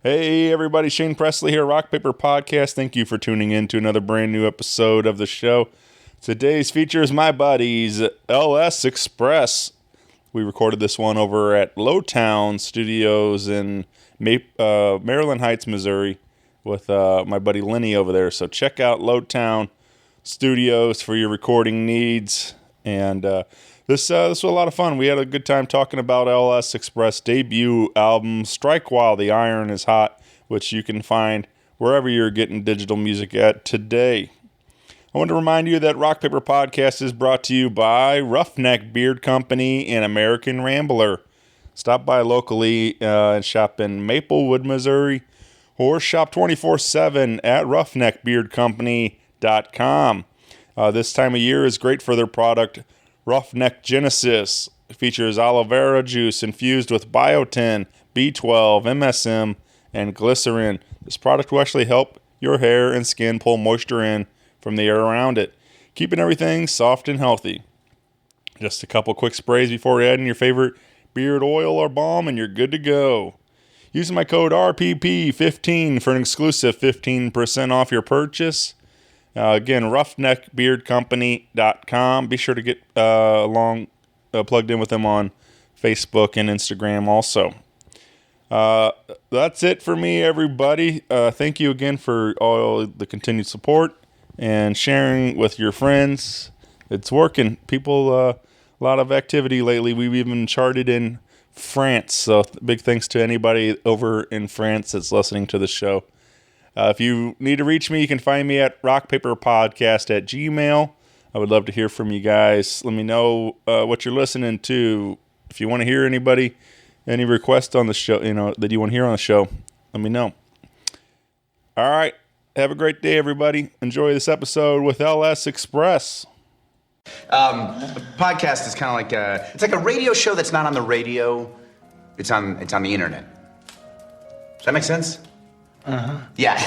Hey everybody, Shane Presley here, Rock Paper Podcast. Thank you for tuning in to another brand new episode of the show. Today's feature is my buddies, LS XPRSS. We recorded this one over at Lotown Studios in Maryland Heights, Missouri, with my buddy Lenny over there. So check out Lotown Studios for your recording needs. And this was a lot of fun. We had a good time talking about LS XPRSS debut album, Strike While the Iron is Hot, which you can find wherever you're getting digital music at today. I want to remind you that Rock Paper Podcast is brought to you by Roughneck Beard Company and American Rambler. Stop by locally and shop in Maplewood, Missouri, or shop 24/7 at roughneckbeardcompany.com. This time of year is great for their product, Roughneck Genesis. It features aloe vera juice infused with biotin, B12, MSM, and glycerin. This product will actually help your hair and skin pull moisture in from the air around it, keeping everything soft and healthy. Just a couple quick sprays before adding your favorite beard oil or balm, and you're good to go. Using my code RPP15 for an exclusive 15% off your purchase. Again, roughneckbeardcompany.com. Be sure to get plugged in with them on Facebook and Instagram also. That's it for me, everybody. Thank you again for all the continued support and sharing with your friends. It's working. People, a lot of activity lately. We've even charted in France. So big thanks to anybody over in France that's listening to the show. If you need to reach me, you can find me at rockpaperpodcast@gmail.com. I would love to hear from you guys. Let me know what you're listening to. If you want to hear any requests on the show, that you want to hear on the show, let me know. All right. Have a great day, everybody. Enjoy this episode with LS XPRSS. A podcast is kind of like it's like a radio show that's not on the radio. It's on the internet. Does that make sense? Uh-huh. Yeah.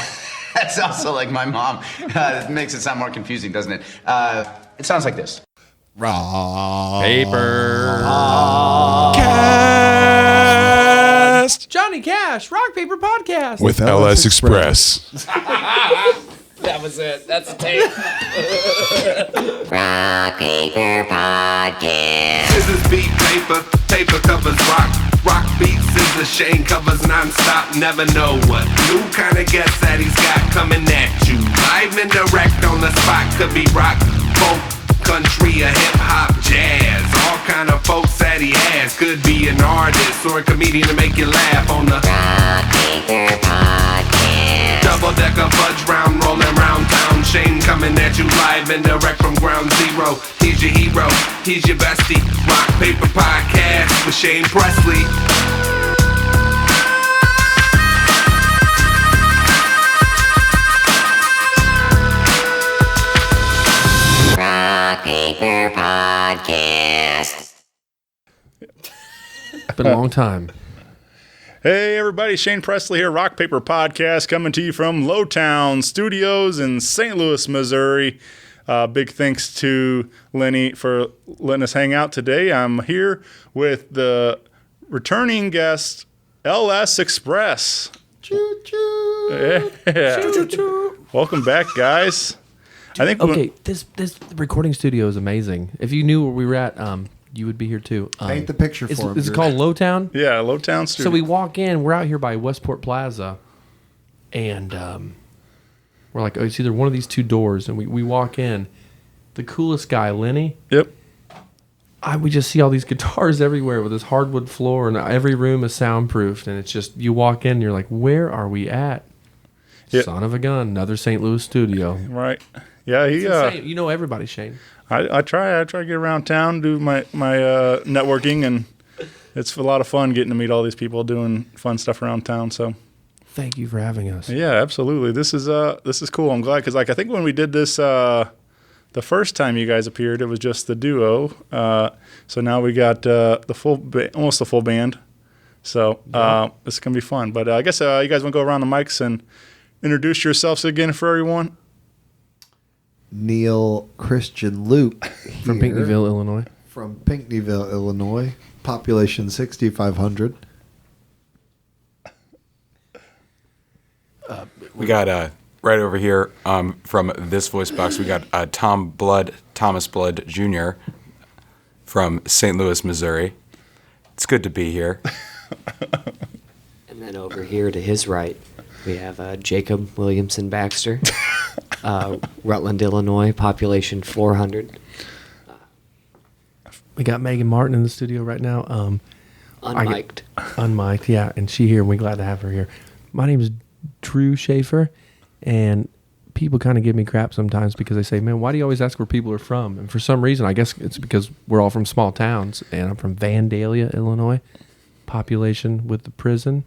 That's also like my mom. It makes it sound more confusing, doesn't it? It sounds like this. Rock Paper Podcast Johnny Cash, Rock Paper Podcast with LS XPRSS. That was it. That's the tape. Rock Paper Podcast. This is beat paper, paper covers rock. Rock beats is a Shane covers non-stop. Never know what new kind of guests that he's got coming at you. Live and direct on the spot. Could be rock, folk, country, or hip-hop, jazz. All kind of folks that he has. Could be an artist or a comedian to make you laugh on the Rock Paper Podcast. double-decker fudge round, rolling round town. Shane coming at you live and direct from ground zero. He's your hero, he's your bestie. Rock Paper Podcast with Shane Presley. Rock Paper Podcast. Been a long time. Hey everybody, Shane Presley here, Rock Paper Podcast, coming to you from Lotown Studios in St. Louis, Missouri. Big thanks to Lenny for letting us hang out today. I'm here with the returning guest, LS XPRSS. Choo-choo. Yeah. Choo-choo. Welcome back, guys. I think Okay, this recording studio is amazing. If you knew where we were at, you would be here too. Paint the picture for him. Is it called Lotown? Yeah, Lotown Studios. So we walk in. We're out here by Westport Plaza, and we're like, oh, it's either one of these two doors. And we walk in. The coolest guy, Lenny. Yep. We just see all these guitars everywhere with this hardwood floor, and every room is soundproofed. And it's just, you walk in, and you're like, where are we at? Yep. Son of a gun, another St. Louis studio. Right. Yeah, You know everybody, Shane. I try to get around town, do my networking, and it's a lot of fun getting to meet all these people doing fun stuff around town. So Thank you for having us. yeah, absolutely. This is cool. I'm glad because I think when we did this the first time you guys appeared, it was just the duo. So now we got almost the full band. So this is gonna be fun. But I guess you guys want to go around the mics and introduce yourselves again for everyone. Neil Christian Luke From here, Pinckneyville, Illinois. From Pinckneyville, Illinois. Population 6,500. We got right over here from this voice box. We got Thomas Blood Jr. from St. Louis, Missouri. It's good to be here. And then over here to his right, we have Jacob Williamson Baxter, Rutland, Illinois, population 400. We got Megan Martin in the studio right now. Unmiked. Unmiked, yeah, and she here. We're glad to have her here. My name is Drew Schaefer, and people kind of give me crap sometimes because they say, man, why do you always ask where people are from? And for some reason, I guess it's because we're all from small towns, and I'm from Vandalia, Illinois. Population with the prison,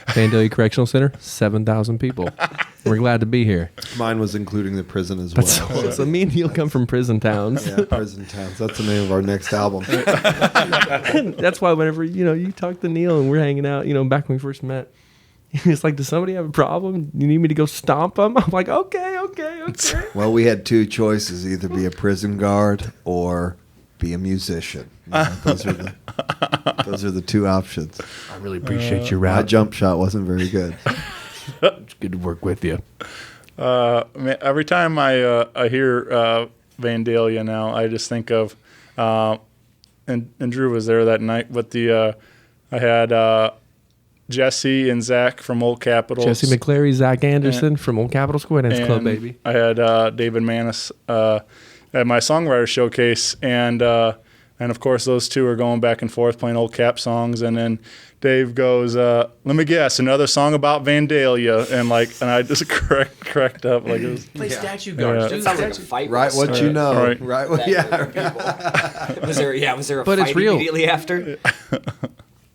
Vandalia Correctional Center, 7,000 people. We're glad to be here. Mine was including the prison as well. So me and Neil come from prison towns. Yeah, prison towns. That's the name of our next album. That's why whenever, you talk to Neil and we're hanging out, back when we first met, he's like, does somebody have a problem? You need me to go stomp them? I'm like, okay. Well, we had two choices, either be a prison guard or be a musician. Those are the two options. I really appreciate your My rap. jump shot wasn't very good. It's good to work with you. Man, every time I hear Vandalia now, I just think of and Drew was there that night. But I had Jesse and Zach from Old Capitol. Jesse McClary, Zach Anderson from Old Capitol Square Dance Club, and baby. I had David Manis at my songwriter showcase, and of course those two are going back and forth playing Old Cap songs, and then Dave goes, let me guess, another song about Vandalia, and I just cracked up like it was. Play statue guards. It sounds like a fight. Right, what you know. Right. Right, what, yeah. Was there a But fight it's real. immediately after?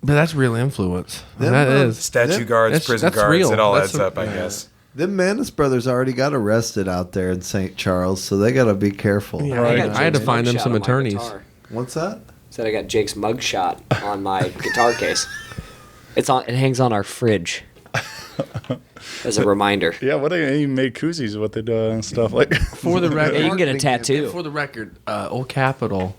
But that's real influence. Them, That is. Statue guards, prison that's guards, real. it all That's adds up, I guess. The Manis brothers already got arrested out there in St. Charles, so they got to be careful. Yeah, Right. I had to Jake's find them mugshot some on my attorneys. guitar. What's that? Said I got Jake's mugshot on my guitar case. It hangs on our fridge as a reminder. Yeah, he made koozies with it and stuff like. For the record, Yeah, you can get a tattoo. For the record, Old Capitol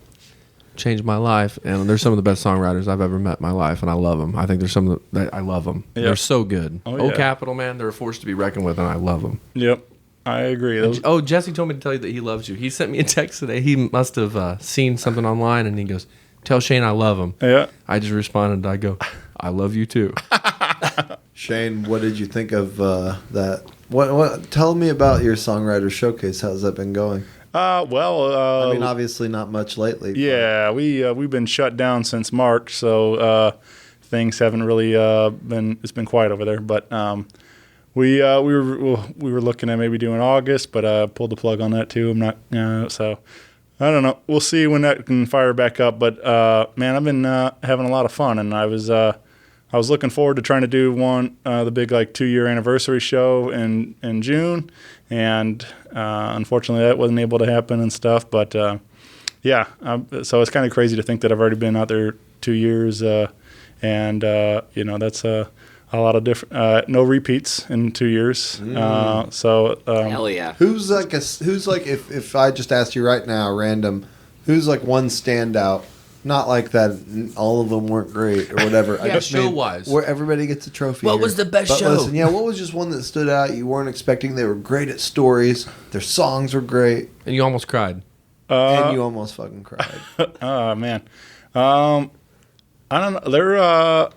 changed my life, and they're some of the best songwriters I've ever met in my life, and I love them. I think there's some of that I love them. Yeah. They're so good. Oh, Old yeah. Capitol, man, they're a force to be reckoned with, and I love them. Yep, I agree. Those, Jesse told me to tell you that he loves you. He sent me a text today. He must have seen something online, and he goes, "Tell Shane I love him." yeah. I just responded. I go, "I love you too." Shane, what did you think of that? What? Tell me about your songwriter showcase. How's that been going? I mean, Obviously not much lately. yeah, we've been shut down since March, so things haven't really been. It's been quiet over there, but we were looking at maybe doing August, but pulled the plug on that too. I'm not so. I don't know. We'll see when that can fire back up. But man, I've been having a lot of fun, and I was looking forward to trying to do the big 2-year anniversary show in June, and unfortunately that wasn't able to happen and stuff. But yeah, so it's kind of crazy to think that I've already been out there 2 years, and that's a lot of different no repeats in 2 years. Hell yeah. Who's if I just asked you right now, random, who's one standout? Not like that. All of them weren't great or whatever. Yeah, show-wise. where everybody gets a trophy. What here. was the best But show? Listen, what was just one that stood out? You weren't expecting. They were great at stories. Their songs were great, And you almost cried. and you almost fucking cried. Oh man, I don't know.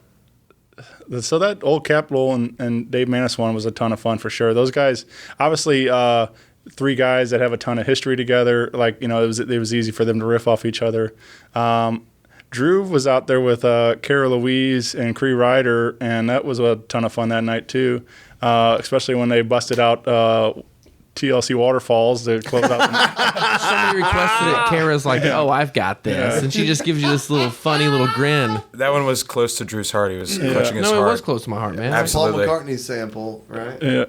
They're so that Old Capitol and Dave Manis one was a ton of fun for sure. Those guys, obviously, 3 guys that have a ton of history together. It was easy for them to riff off each other. Drew was out there with Kara Louise and Cree Ryder, and that was a ton of fun that night too. Especially when they busted out TLC Waterfalls to close out. Somebody requested it. Kara's like, "Oh, I've got this," and she just gives you this little funny little grin. That one was close to Drew's heart. He was clutching his No, heart. it was close to my heart, man. Absolutely. Paul McCartney sample, right? Yeah.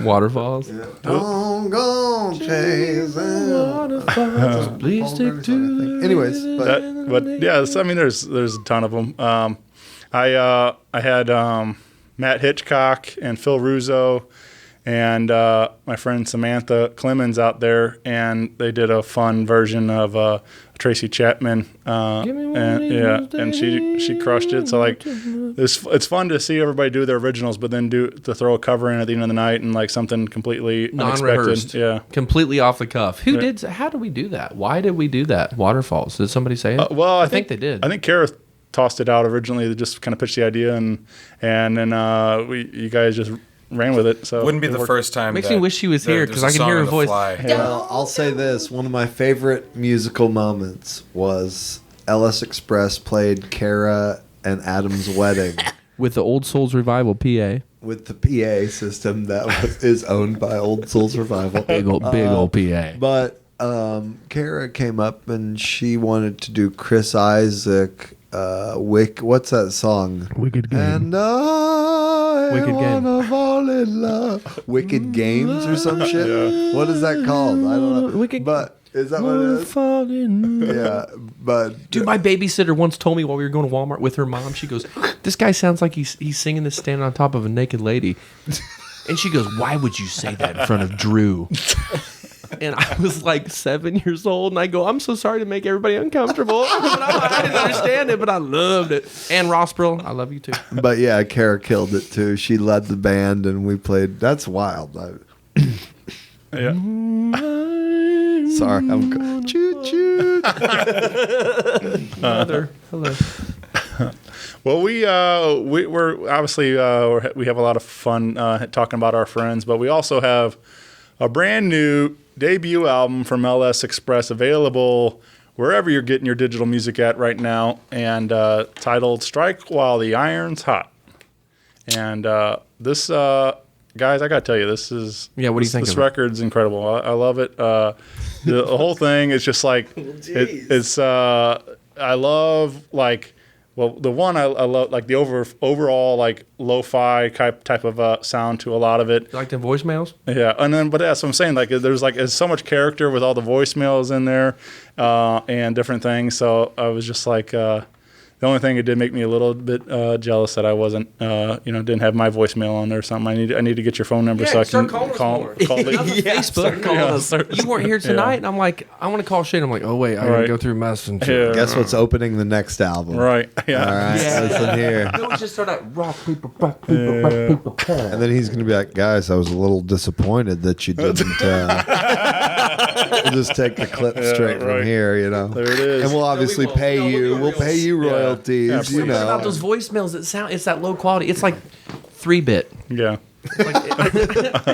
Waterfalls. Don't go chasing. Please stick to. Anyways, But yeah, there's a ton of them. I had Matt Hitchcock and Phil Russo and my friend Samantha Clemens out there, and they did a fun version of Tracy Chapman, and she crushed it. So like, it's fun to see everybody do their originals, but then to throw a cover in at the end of the night and like something completely non-rehearsed, unexpected. completely off the cuff. Who did? How did we do that? Why did we do that? Waterfalls. Did somebody say it? Well, I think they did. I think Kara tossed it out originally. They just kind of pitched the idea, and then you guys just ran with it. So Wouldn't be it the worked. first time. Makes me wish she was here because I can hear her voice. Well, I'll say this. One of my favorite musical moments was LS Express played Kara and Adam's wedding With the Old Souls Revival PA. with the PA system that is owned by Old Souls Revival. Big old PA. But Kara came up and she wanted to do Chris Isaac. What's that song? Wicked Game. And I Wicked Game. wanna fall in love. Wicked Games or some shit. What is that called? I don't know. Wicked. But is that what it is? Yeah, but Dude, my babysitter once told me while we were going to Walmart with her mom, she goes, "This guy sounds like he's singing this standing on top of a naked lady." And she goes, "Why would you say that in front of Drew?" And I was like 7 years old, and I go, "I'm so sorry to make everybody uncomfortable." But I didn't understand it, but I loved it. And Ross Brill, I love you too. But yeah, Kara killed it too. She led the band, and we played. That's wild. Yeah. Sorry, I'm choo choo. Mother, hello. Well, we're obviously we have a lot of fun talking about our friends, but we also have a brand new debut album from LS Express available wherever you're getting your digital music at right now, and titled "Strike While the Iron's Hot." And this, guys, I gotta tell you, this is Yeah, what do you think This of it? record's incredible. I love it. The whole thing is just like it's. I love like. Well, the one I love, like the overall like lo-fi type of sound to a lot of it. Like the voicemails? Yeah, and then but that's what I'm saying. Like there's so much character with all the voicemails in there and different things. So I was just like, the only thing it did make me a little bit jealous that I wasn't, didn't have my voicemail on there or something. I need to get your phone number so I can call. Facebook. You weren't here tonight, and I'm like, I want to call Shane. I'm like, oh wait, I gotta go through Messenger. Yeah. Guess what's opening the next album? Right. Yeah. All right. Listen here. No, we just start out rock people. And then he's going to be like, guys, I was a little disappointed that you didn't. We'll just take the clip straight from here, you know. There it is. And we'll obviously pay you. We'll pay you royalties, Yeah, you know. About those voicemails, it's that low quality. It's like 3-bit. Yeah.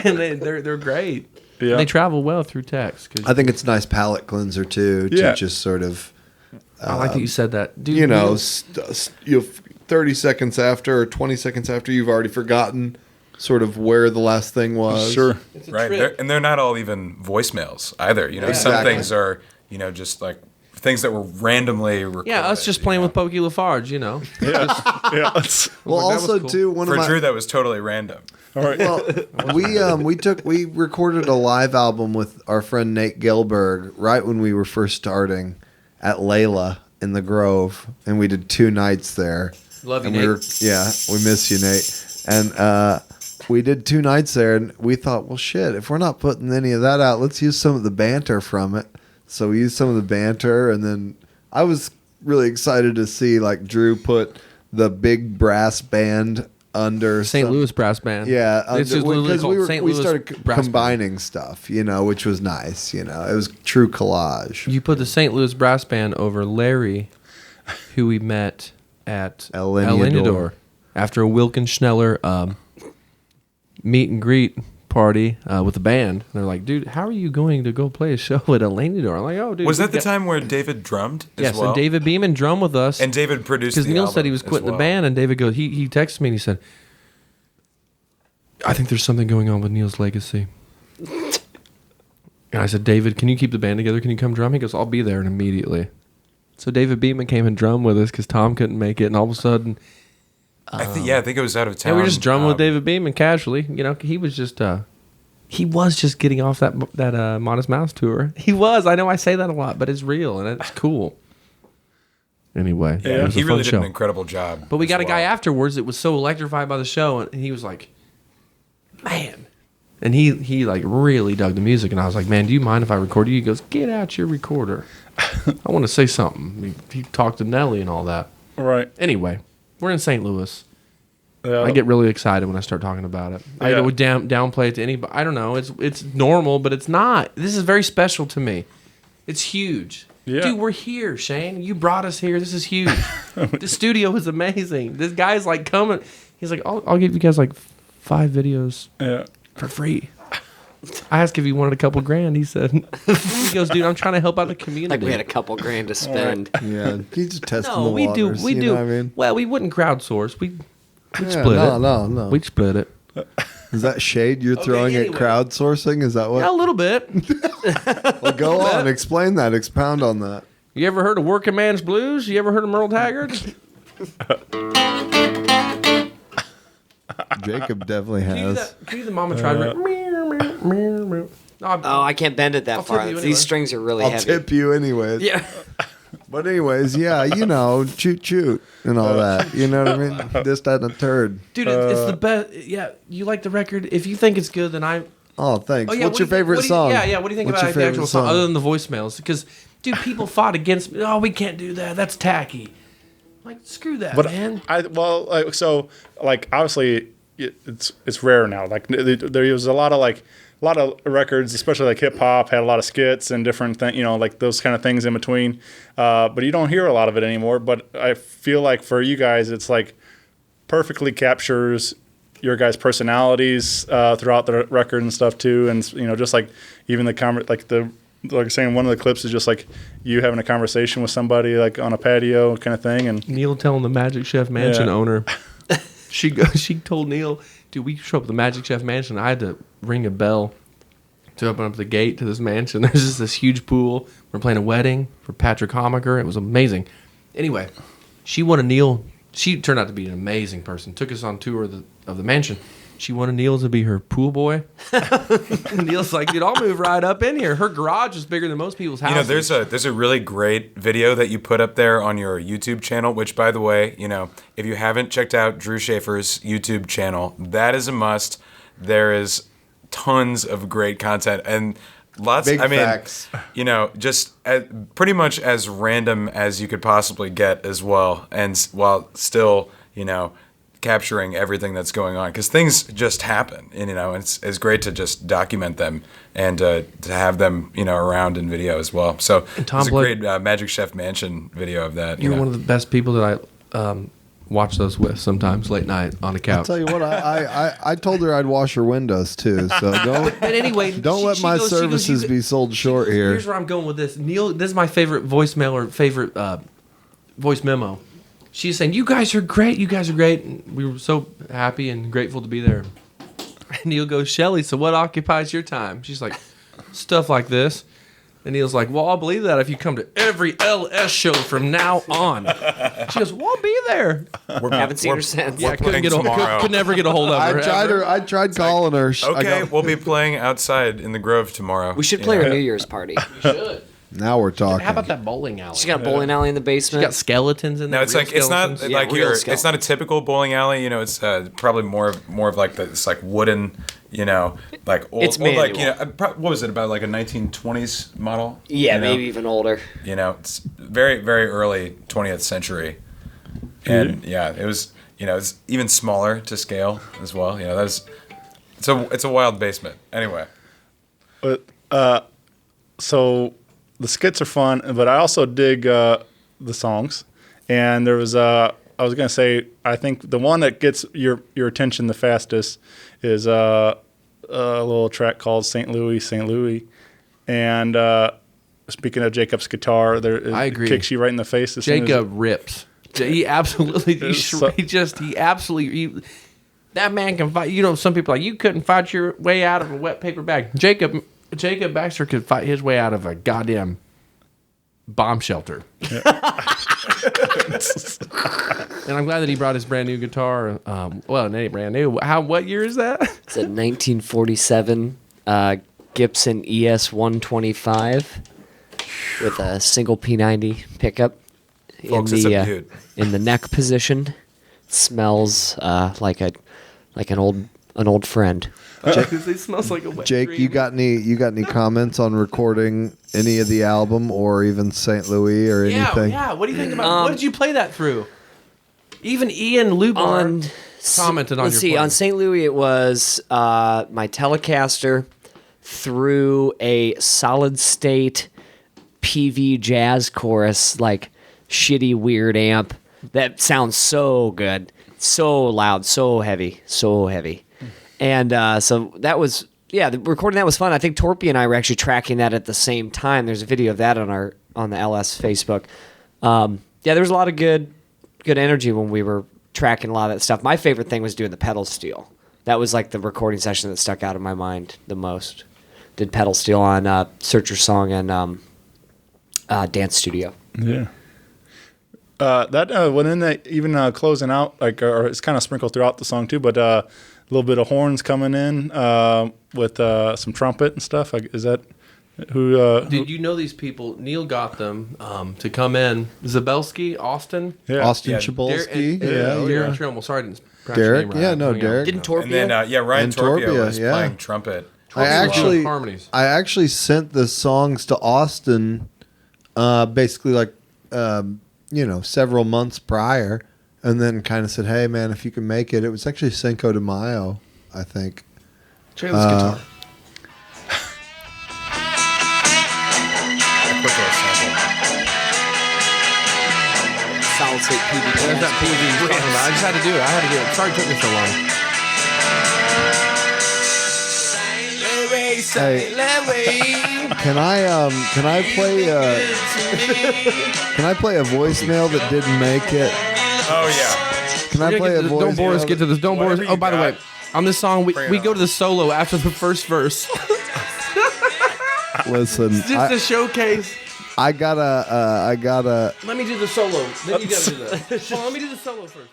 And they're great. Yeah. They travel well through text. I think it's a nice palate cleanser, too, to Yeah. just sort of, I like that you said that. Dude, you know, 30 seconds after or 20 seconds after you've already forgotten sort of where the last thing was. Sure. Right, they're not all even voicemails either. You know, some Exactly. things are, you know, just like things that were randomly recorded. yeah, us just playing with Pokey Lafarge, you know. Yeah. Well, That was also, cool. too, one For of my... Drew, that was totally random. All right. Well, we recorded a live album with our friend Nate Gilberg right when we were first starting at Layla in the Grove, and we did 2 nights there. Love you, and Nate. we miss you, Nate. And we did 2 nights there, and we thought, well, shit, if we're not putting any of that out, let's use some of the banter from it. So we used some of the banter, and then I was really excited to see like Drew put the big brass band under St. Louis Brass Band. Yeah, It's just literally because called St. we Louis started Brass Band. combining stuff, you know, which was nice. You know, it was true collage. You put the St. Louis Brass Band over Larry, who we met at El Leñador. after a Wilkins Schneller meet and greet party with the band. And they're like, dude, how are you going to go play a show at El Leñador? I'm like, oh, dude. Was that we the got-" time where David drummed as Yes, well? and David Beeman drummed with us. And David produced the because Neil album said he was as quitting the well. band, and David goes, he texted me and he said, I think there's something going on with Neil's legacy. And I said, David, can you keep the band together? Can you come drum? He goes, I'll be there. And immediately. So David Beeman came and drummed with us because Tom couldn't make it. And all of a sudden, I think it was out of town. we were just drumming with David Beeman casually. You know, he was just getting off that Modest Mouse tour. He was. I know I say that a lot, but it's real and it's cool. Anyway, it was He a really fun did show. an incredible job. But we as got a guy well. afterwards that was so electrified by the show, and he was like, man. And he like really dug the music, and I was like, man, do you mind if I record you? He goes, get out your recorder. I want to say something. He talked to Nelly and all that. Right. Anyway, we're in St. Louis. Yeah. I get really excited when I start talking about it. I would downplay it to anybody. I don't know. It's normal, but it's not. This is very special to me. It's huge. Yeah. Dude, we're here, Shane. You brought us here. This is huge. The studio is amazing. This guy's like coming. He's like, I'll give you guys like 5 videos for free. I asked if he wanted a couple grand. He said, he goes, dude, I'm trying to help out the community. Like we had a couple grand to spend. Yeah, he's just testing No, the we do. waters. We you do. know what I mean? Well, we wouldn't crowdsource. We'd Yeah, split it. No. We'd split it. Is that shade you're throwing anyway. at crowdsourcing? Is that what? Yeah, a little bit. Well, go on. Explain that. Expound on that. You ever heard of Working Man's Blues? You ever heard of Merle Haggard? Jacob definitely Can has. you do the Mama Tried? No, Oh, I can't bend it that I'll far. tip you anyway. These strings are really I'll heavy. tip you anyways. Yeah. But anyways, yeah, choot and all that. You know what I mean? This, that, and a third. Dude, it's the best. Yeah, you like the record. If you think it's good, then I. Oh, thanks. Oh, yeah, What's your favorite song? Yeah. What do you think What's about your the favorite actual song, other than the voicemails? Because, dude, people fought against me. Oh, we can't do that. That's tacky. Like, screw that, But man. obviously it's rare now. Like there was a lot of records, especially like hip hop, had a lot of skits and different things, like those kind of things in between. But you don't hear a lot of it anymore. But I feel like for you guys, it's like perfectly captures your guys' personalities throughout the record and stuff too. And just like even like saying one of the clips is just like you having a conversation with somebody like on a patio kind of thing. And Neil telling the Magic Chef Mansion owner. She told Neil, dude, we show up at the Magic Chef Mansion. I had to ring a bell to open up the gate to this mansion. There's just this huge pool. We're playing a wedding for Patrick Homaker. It was amazing. Anyway, she wanted Neil. She turned out to be an amazing person. Took us on tour of the mansion. She wanted Neil to be her pool boy. And Neil's like, dude, I'll move right up in here. Her garage is bigger than most people's houses. There's a really great video that you put up there on your YouTube channel, which, by the way, if you haven't checked out Drew Schaefer's YouTube channel, that is a must. There is tons of great content and lots. Big facts. Just pretty much as random as you could possibly get as well, and while still, capturing everything that's going on, because things just happen, and it's great to just document them and to have them around in video as well. So Tom there's a Blake, great Magic Chef Mansion video of that. You're one of the best people that I watch those with sometimes late night on a couch. I'll tell you what, I told her I'd wash her windows too. So don't. But anyway, Don't let my services be sold short here. Here's where I'm going with this. Neil, this is my favorite voicemail or favorite voice memo. She's saying, you guys are great. You guys are great. And we were so happy and grateful to be there. And Neil goes, Shelly, so what occupies your time? She's like, stuff like this. And Neil's like, well, I'll believe that if you come to every LS show from now on. She goes, well, I'll be there. Haven't seen her since. Yeah, playing tomorrow. could never get a hold of her. I tried calling her. Okay, we'll be playing outside in the Grove tomorrow. We should play her New Year's party. Now we're talking. How about that bowling alley? She's got a bowling alley in the She's basement. got skeletons in there. No, it's like it's not Yeah, like real it's not a typical bowling alley. It's probably more of like it's like wooden. Like old. It's old, like manual. what was it about like a 1920s model? Yeah, maybe even older. It's very very early 20th century, and it was it's even smaller to scale as well. It's a wild basement. Anyway, But so the skits are fun, but I also dig the songs. And there was I was gonna say, I think the one that gets your attention the fastest is a little track called St. Louis, St. Louis. And speaking of Jacob's guitar, I agree. Kicks you right in the face. As soon as Jacob rips. He absolutely, that man can fight. Some people are like, you couldn't fight your way out of a wet paper bag. Jacob Baxter could fight his way out of a goddamn bomb shelter. And I'm glad that he brought his brand new guitar. Well, it ain't brand new. What year is that? It's a 1947 Gibson ES 125 with a single P90 pickup. Folks, it's a beaut. In the neck position. Smells like an old an old friend. It smells like a wet Jake, dream. you got any comments on recording any of the album or even St. Louis or anything? Yeah. What do you think about? What did you play that through? Even Ian Lubar commented on. Let's see. On St. Louis, it was my Telecaster through a solid state PV jazz chorus, like shitty weird amp that sounds so good, so loud, so heavy. And so that was, the recording that was fun. I think Torpy and I were actually tracking that at the same time. There's a video of that on the LS Facebook. There was a lot of good energy when we were tracking a lot of that stuff. My favorite thing was doing the pedal steel. That was like the recording session that stuck out of my mind the most. Did pedal steel on Search Your Song and Dance Studio. Yeah. That went in that even closing out, like, or it's kind of sprinkled throughout the song too, but a little bit of horns coming in with some trumpet and stuff. Like, is that who? Did you know these people? Neil got them to come in. Zabelski, Austin, Austin Chabolsky, Derek Trimble. Sorry, I didn't pronounce your Derek, name right. no, Derek. Didn't Torpy? And then Ryan And Torpio Torpio, was yeah. playing trumpet. I harmonies. actually sent the songs to Austin, basically like several months prior, and then kind of said, "Hey man, if you can make it." It was actually Cinco de Mayo, I think. Check out this guitar. Solid state PV. There's that PV you're talking about. I just had to do it. Sorry it took me so long. Hey, can I play a voicemail that didn't make it? Oh yeah. Can I play a voicemail? Don't bore us. Get to this. Don't bore us. Whatever Oh, you by the got. way, on this song, we Bring it go on. to the solo after the first verse. Listen, Just to showcase. I gotta. Let me do the solo. Then you gotta do that. Hold on, let me do the solo first.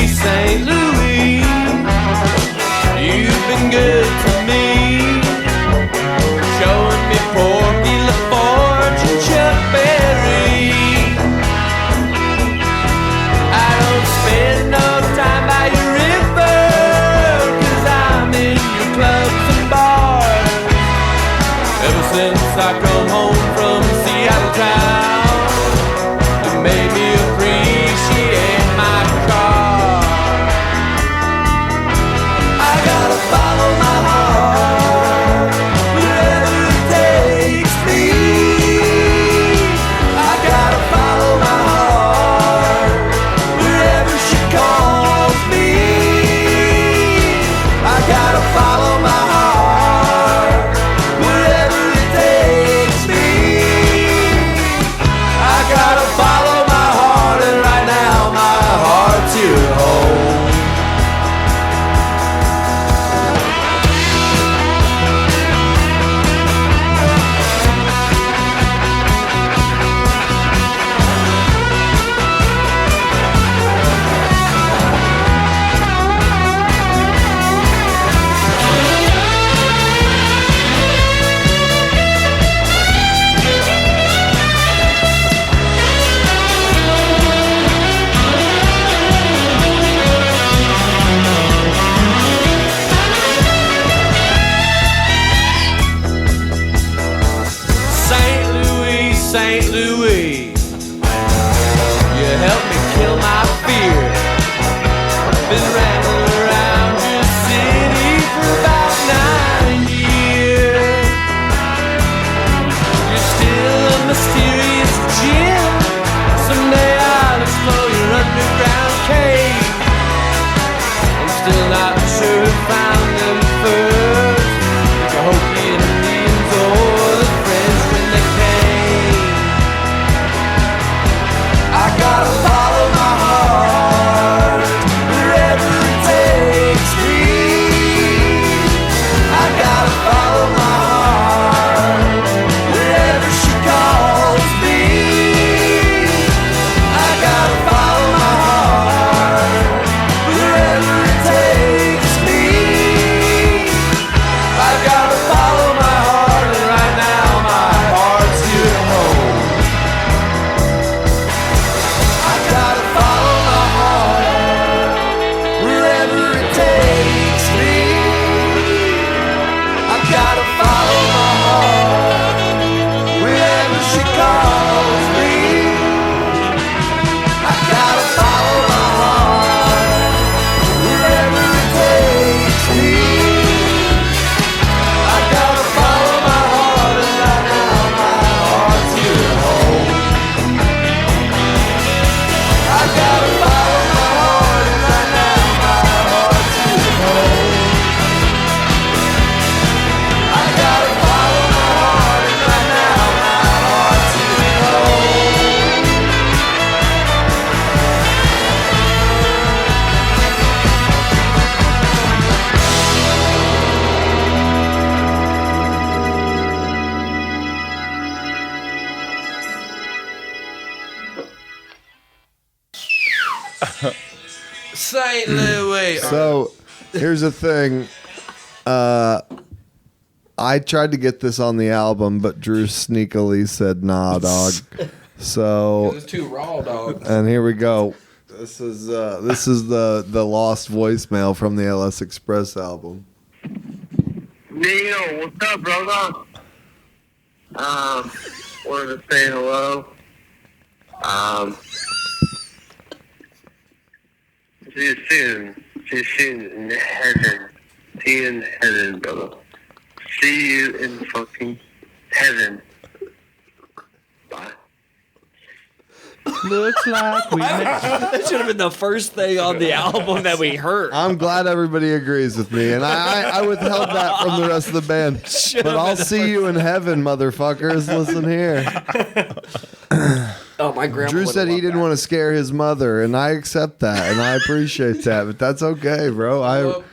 St. Louis, you've been good to me, showing me Porky LaForge and Chuck Berry. I don't spend no time by your river, 'cause I'm in your clubs and bars. Ever since I come home from Seattle town, it made me appreciate my car. I gotta follow my heart wherever it takes me. I gotta follow my heart wherever she calls me. I gotta follow my heart wherever it takes me. I gotta follow my heart, and right now my heart's your home. St. Louis, you helped me kill my fear. Been rattling around your city for about 9 years. You're still a mysterious gem. Someday I'll explore your underground cave. I'm still not sure who found them first. I hope the Indians or the French when they came. I gotta follow my heart wherever it takes me. I gotta follow my heart wherever she calls me. I gotta follow my heart wherever it takes me. St. Louis. So here's the thing. I tried to get this on the album, but Drew sneakily said, "Nah, dog." So It's too raw, dog. and here we go. This is the lost voicemail from the LS Express album. Neil, what's up, brother? Wanted to say hello. See you soon. See you soon in heaven. See you in heaven, brother. See you in fucking heaven. Bye. Looks like we met. That should have been the first thing on the album that we heard. I'm glad everybody agrees with me, and I withheld that from the rest of the band. But I'll see you in heaven, motherfuckers. Listen here. Oh, my grandma. Drew would said he love didn't that. want to scare his mother, and I accept that, and I appreciate that. But that's okay, bro. I love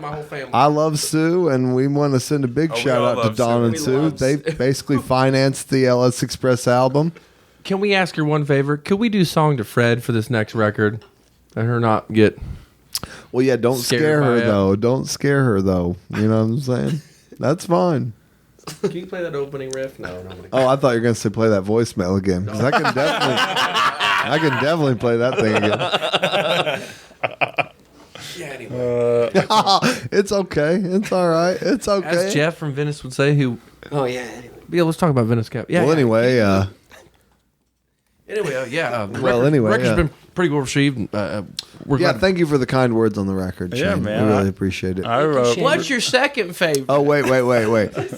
my whole family. I love Sue, and we want to send a big Oh, we shout all out to love Don Sue. and We Sue. love They Sue. basically financed the LS Express album. Can we ask her one favor? Could we do Song to Fred for this next record? Let her not get... Well, yeah, don't Scared scare by her, it. though. Don't scare her, though. You know what I'm saying? That's fine. Can you play that opening riff? No, nobody. Oh, I thought you were going to say play that voicemail again. 'Cause I can definitely play that thing again. Yeah, anyway. It's okay. It's all right. It's okay. As Jeff from Venice would say, who... Oh, yeah. Anyway. Yeah, let's talk about Venice Cap. Yeah. Well, yeah. anyway, Anyway, yeah. The Well, anyway, record's yeah. been pretty well received. We're yeah, glad- thank you for the kind words on the record, Yeah, Shane. man. We really appreciate it. I wrote. What's your second favorite? Oh, wait.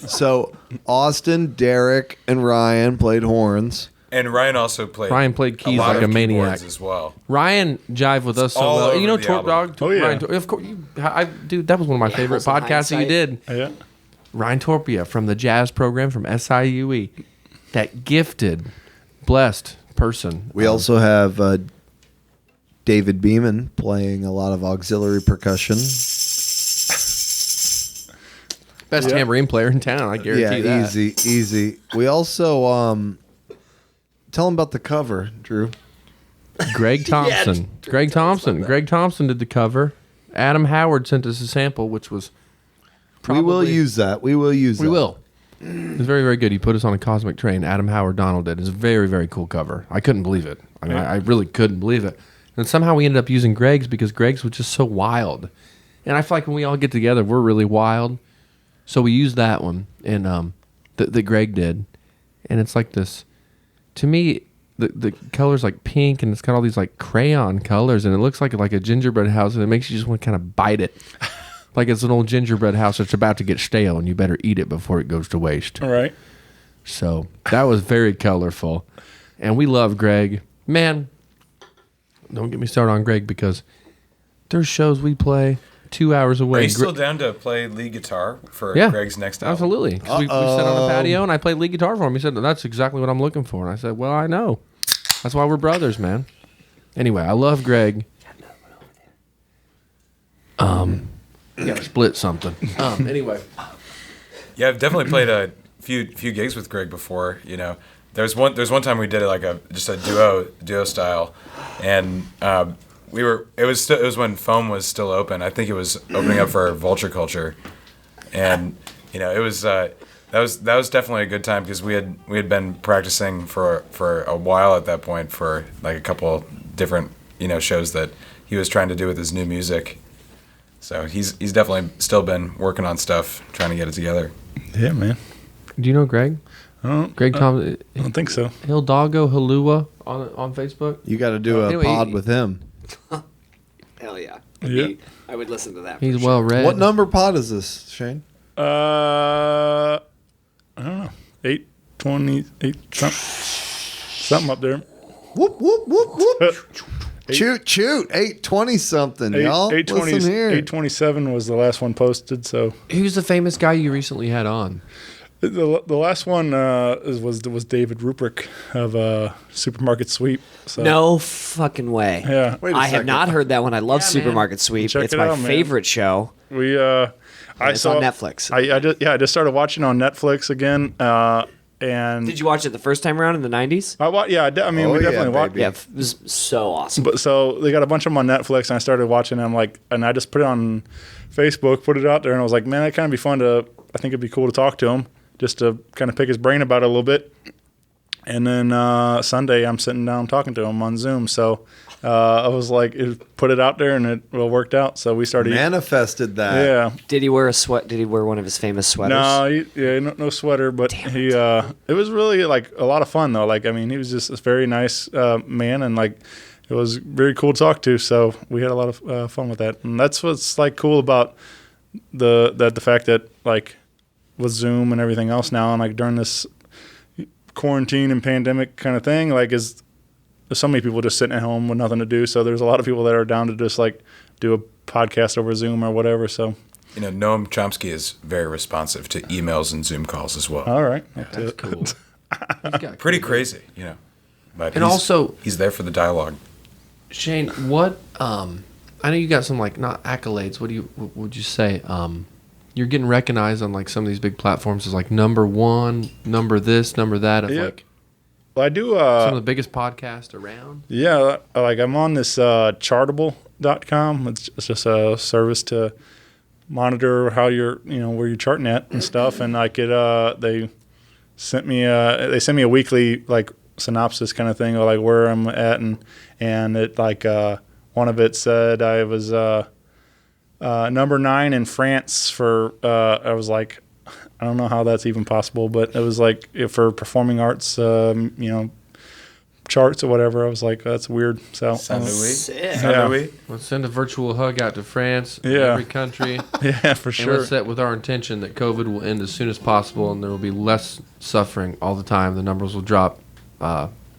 So, Austin, Derek, and Ryan played horns. And Ryan also played. Ryan played keys lot like a of maniac. keyboards as well. Ryan jived with us so all well. over You know, the Torp album. Dog. Oh, yeah. Ryan, of course. Dude, that was one of my favorite how's the podcasts that you hindsight? did. Yeah. Ryan Torpia from the jazz program from SIUE. That gifted, blessed person. We also have David Beeman playing a lot of auxiliary percussion. Best tambourine player in town, I guarantee Yeah, that. easy. We also tell him about the cover, Drew. Greg Thompson. Greg Thompson. Greg Thompson did the cover. Adam Howard sent us a sample, which was We will probably- use that. We will use We that. will. It's very, very good. He put us on a cosmic train. Adam Howard Donald did. It's a very, very cool cover. I couldn't believe it. I mean, I really couldn't believe it. And somehow we ended up using Greg's because Greg's was just so wild. And I feel like when we all get together, we're really wild. So we used that one and that Greg did. And it's like this. To me, the color's like pink and it's got all these like crayon colors and it looks like a gingerbread house and it makes you just want to kind of bite it. Like it's an old gingerbread house that's about to get stale and you better eat it before it goes to waste. All right. So that was very colorful. And we love Greg. Man, don't get me started on Greg because there's shows we play 2 hours away. Are you still down to play lead guitar for Yeah, Greg's next album? absolutely. 'Cause we sat on the patio and I played lead guitar for him. He said, that's exactly what I'm looking for. And I said, well, I know. That's why we're brothers, man. Anyway, I love Greg. You gotta split something. Anyway. Yeah, I've definitely played a few gigs with Greg before. You know, there's one time we did it like just a duo style, and it was when Foam was still open. I think it was opening up for Vulture Culture, and you know it was that was definitely a good time because we had been practicing for a while at that point for like a couple different shows that he was trying to do with his new music. So he's definitely still been working on stuff, trying to get it together. Yeah, man. Do you know Greg? Greg Thompson. I don't think so. Hildago Halua on Facebook. You got to do a Anyway, pod with him. Hell yeah. Yeah. I would listen to that. He's for sure. well read. What number pod is this, Shane? I don't know. 828 something up there. Whoop, whoop, whoop, whoop. Shoot. 820 something, y'all. 820, Listen here. 827 was the last one posted. So Who's the famous guy you recently had on? the last one was David Ruprecht of Supermarket Sweep. So, No fucking way. Yeah. Wait a I have second. not heard that one. I love Yeah, man. Supermarket Sweep. Check It's it my out, man. favorite show. We It's on Netflix. I just started watching on Netflix again. and Did you watch it the first time around in the 90s? I mean, Oh, we yeah, definitely watched. baby. Yeah, it was so awesome. But so they got a bunch of them on Netflix, and I started watching them. And I just put it on Facebook, put it out there, and I was like, man, that kind of be fun to. I think it'd be cool to talk to him, just to kind of pick his brain about it a little bit. And then Sunday, I'm sitting down talking to him on Zoom. So I was like, put it out there, and it worked out. So we started. Manifested that. Yeah. Did he wear Did he wear one of his famous sweaters? No, no sweater, but it was really like a lot of fun though. Like, I mean, he was just a very nice man, and like it was very cool to talk to. So we had a lot of fun with that, and that's what's like cool about the fact that like with Zoom and everything else now, and like during this quarantine and pandemic kind of thing, like is so many people just sitting at home with nothing to do. So there's a lot of people that are down to just like do a podcast over Zoom or whatever. So Noam Chomsky is very responsive to emails and Zoom calls as well. all right, That's cool. Pretty crazy, But And also- he's there for the dialogue. Shane, what? I know you got some like not accolades. What would you say? You're getting recognized on like some of these big platforms as like number one, number this, number that of like Well, I do. some of the biggest podcasts around. Yeah, like I'm on this chartable.com. It's just a service to monitor how you're, where you're charting at and stuff. And like they sent me a weekly like synopsis kind of thing of like where I'm at, and it like one of it said I was number 9 in France for I was like, I don't know how that's even possible, but it was like for performing arts, charts or whatever. I was like, that's weird. So Sick. Let's send a virtual hug out to France, Yeah. every country. yeah, for And sure. let's set with our intention that COVID will end as soon as possible, and there will be less suffering all the time. The numbers will drop.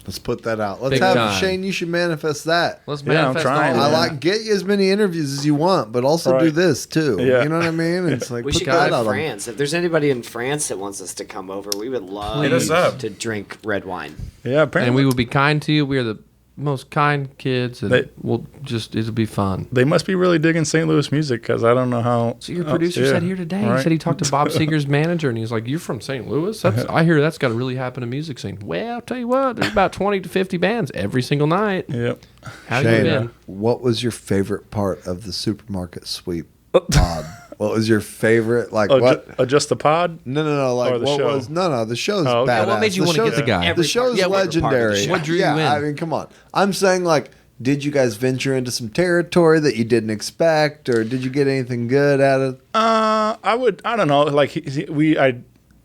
Let's put that out. Let's Big have time. Shane. You should manifest that. Let's Yeah, I'm manifest trying. all I of Yeah. it. get you as many interviews as you want, but also do Right. this too. Yeah. You know what I mean? It's like We put should go that to out on. France. If there's anybody in France that wants us to come over, we would love Hit us up. to drink red wine. Yeah, apparently And we will be kind to you. We are the most kind kids, and They- it'll be fun. they must be really digging St. Louis music because I don't know how. So your producer yeah, said here today, he right. said he talked to Bob Seger's manager, and he was like, "You're from St. Louis? I hear that's got to really happen in music scene." Well, I'll tell you what, there's about 20 to 50 bands every single night. Yep. How you Shane, been? what was your favorite part of the supermarket sweep pod? What was your favorite? Like Oh, what? just the pod? No. Like Or the what show? was? No. The show's Oh, okay. badass. Yeah, what made you want to get the guy? The show's Yeah, what part of the legendary. show? What drew you in? I mean, come on. I'm saying like, did you guys venture into some territory that you didn't expect, or did you get anything good out of? I don't know. Like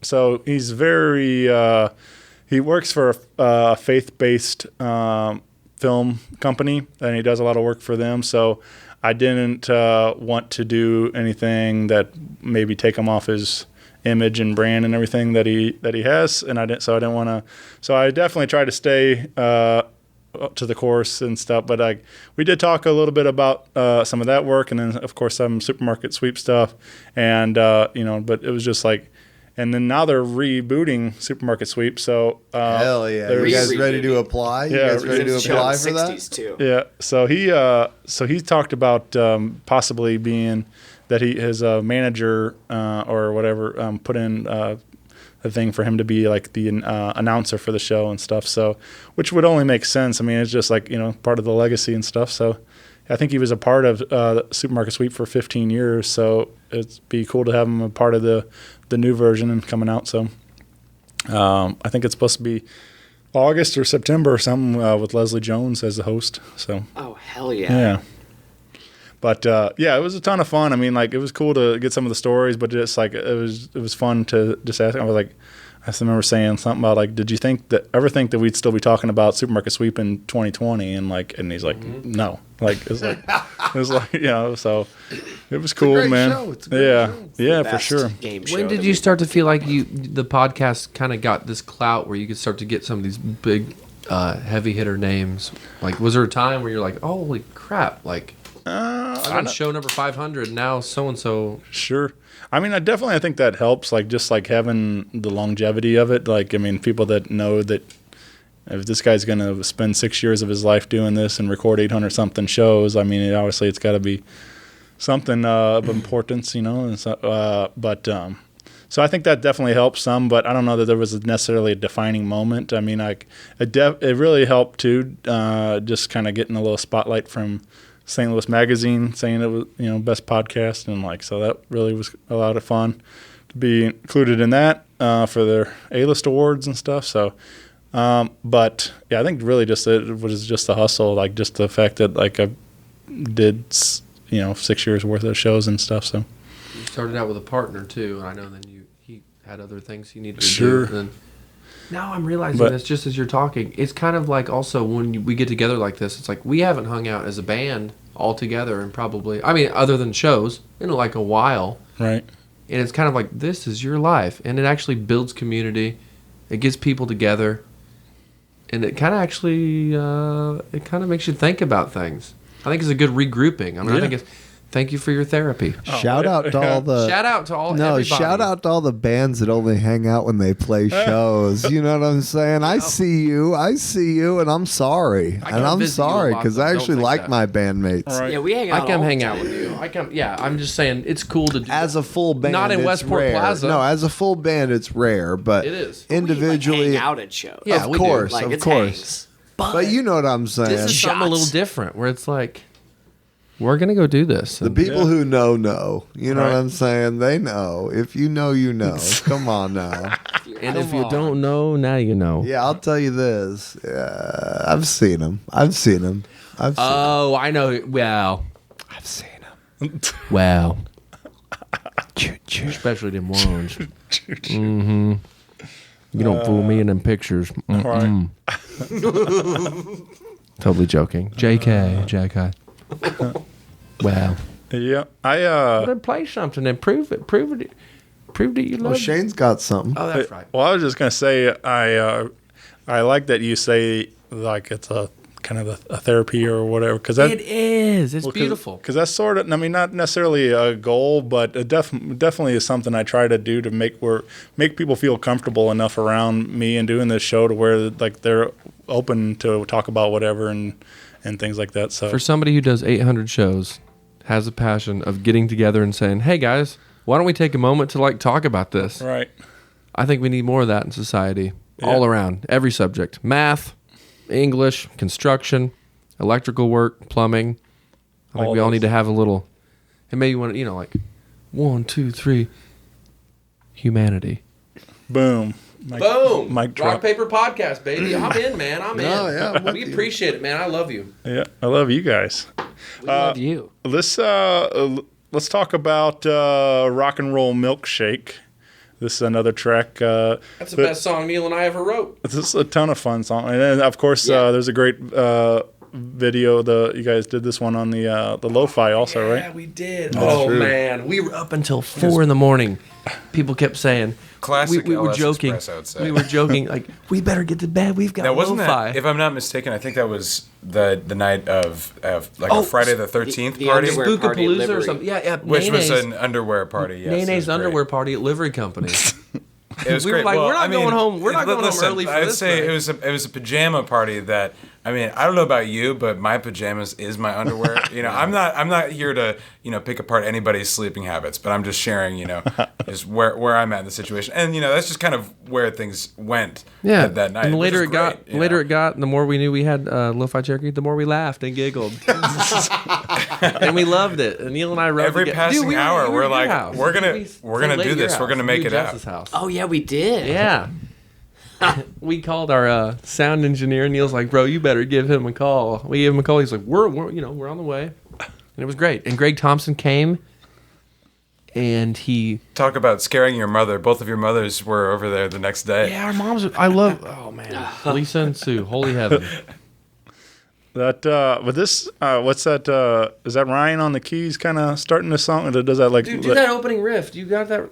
so he's very. He works for a faith-based film company, and he does a lot of work for them. So I didn't want to do anything that maybe take him off his image and brand and everything that he has, and I didn't want to. So I definitely tried to stay up to the course and stuff. But we did talk a little bit about some of that work, and then of course some supermarket sweep stuff, and but it was just like. And then now they're rebooting Supermarket Sweep. So Hell yeah! You there's- guys ready to apply? You Yeah, guys ready to It's show in apply the for that? 60s too. Yeah. So he talked about possibly being that his manager or whatever put in a thing for him to be like the announcer for the show and stuff. So which would only make sense. I mean, it's just like part of the legacy and stuff. So I think he was a part of Supermarket Sweep for 15 years. So it'd be cool to have him a part of the new version and coming out. So I think it's supposed to be August or September or something with Leslie Jones as the host. So Oh hell yeah! yeah. But it was a ton of fun. I mean, like it was cool to get some of the stories, but just like it was fun to just ask. I was like, I just remember saying something about like, did you ever think that we'd still be talking about Supermarket Sweep in 2020? And he's like, no. Like it was like so it was cool, great man. show. It's a great show. Yeah, for Best sure. Game show When did that you we- start to feel like the podcast kind of got this clout where you could start to get some of these big heavy hitter names? Like, was there a time where you're like, holy crap, like I'm on show number 500 now, so and so. Sure. I mean, I think that helps. Like just like having the longevity of it. Like I mean, people that know that if this guy's going to spend 6 years of his life doing this and record 800 something shows, I mean, obviously it's got to be something of importance, And so, So I think that definitely helped some, but I don't know that there was necessarily a defining moment. I mean, like it really helped too, just kind of getting a little spotlight from St. Louis Magazine saying it was, best podcast, and like, so that really was a lot of fun to be included in that for their A-list awards and stuff. So, but yeah, I think really just it was just the hustle, like just the fact that like I did 6 years worth of shows and stuff. So You started out with a partner too, and I know then he had other things he needed to Sure. do. And now I'm realizing But- this just as you're talking. It's kind of like also when we get together like this, it's like we haven't hung out as a band all together and probably, I mean, other than shows, in like a while. right. And it's kind of like, this is your life. And it actually builds community. It gets people together. And it kind of actually, it kind of makes you think about things. I think it's a good regrouping. I mean, I think it's, thank you for your therapy. Shout out to all the Shout out to all no, everybody. shout out to all the bands that only hang out when they play shows. You know what I'm saying? I see you, and I'm sorry, I and come I'm visit you a sorry lot, because but I don't actually think like that. my bandmates. Right. Yeah, we hang out. I come all hang the out time. with you. Yeah, I'm just saying it's cool to do. As a full band, Not in it's Westport rare. Plaza. No, as a full band, it's rare, but It is. individually, We, like, hang out at shows. Yeah, of we do. course, Like, of it's course. hangs. But you know what I'm saying. This is something a little Shots. different, where it's like, we're gonna go do this. The And people who know. You know Right. what I'm saying? They know. If you know, you know. Come on now. and if you don't know, now you know. Yeah, I'll tell you this. I've seen them. I've seen them. Oh, I know. Well, I've seen them. well. Especially them ones. Mm-hmm. You don't fool me in them pictures. Mm-mm. Totally joking. JK. JK. Well. Yeah, Then play something and prove it. Prove it you love Well, Shane's got something. Oh, that's right. Well, I was just gonna say I like that you say like it's a kind of a therapy or whatever, because that It is. It's beautiful. Because that's sort of, I mean, not necessarily a goal, but it definitely is something I try to do to make people feel comfortable enough around me and doing this show to where like they're open to talk about whatever and things like that. So For somebody who does 800 shows, has a passion of getting together and saying, "Hey guys, why don't we take a moment to like talk about this?" right, I think we need more of that in society, all around, every subject: math, English, construction, electrical work, plumbing. I think All we all those. need to have a little, and maybe one, like 1, 2, 3, humanity. boom, Boom! mic drop. Paper podcast, baby. I'm in, man. I'm No, in. yeah, I'm with we you. appreciate it, man. I love you. Yeah, I love you guys. We love you. Let's talk about Rock and Roll Milkshake. This is another track. That's the best song Neil and I ever wrote. This is a ton of fun song, and then of course there's a great video. You guys did this one on the lo-fi also, Yeah, right? we did. That's Oh true. man, we were up until 4 in the morning. People kept saying, Classic we were LS joking. Express, I would say. We were joking, like, we better get to bed. We've got Now, wasn't lo-fi. that, if I'm not mistaken, I think that was the night of like Oh, a Friday the 13th the party, underwear party at Spookapalooza or Livery. something. Yeah, which was Nene's- an underwear party. Yes, it was Nene's great. underwear party at Livery Company. It was We were great. like, Well, we're not I mean, going home. We're not going home listen, early for I'd this say thing. it was a pajama party that. I mean, I don't know about you, but my pajamas is my underwear. I'm not here to pick apart anybody's sleeping habits, but I'm just sharing is where I'm at in the situation, and that's just kind of where things went. Yeah, that night. and the which later is it got, great, you know? the more we knew we had Lo-Fi Cherokee, the more we laughed and giggled, and we loved it. And Neil and I wrote Every passing hour, we're like, we're gonna do this. We're gonna make it out. House. Oh yeah, we did. Yeah. We called our sound engineer. Neil's like, "Bro, you better give him a call." We gave him a call. He's like, "We're on the way," and it was great. And Greg Thompson came, and he Talk about scaring your mother. Both of your mothers were over there the next day. our moms. I love. Oh man, Lisa and Sue, holy heaven. That but this what's that? Is that Ryan on the keys, kind of starting the song? Or does that like? Dude, do that opening riff. You got that?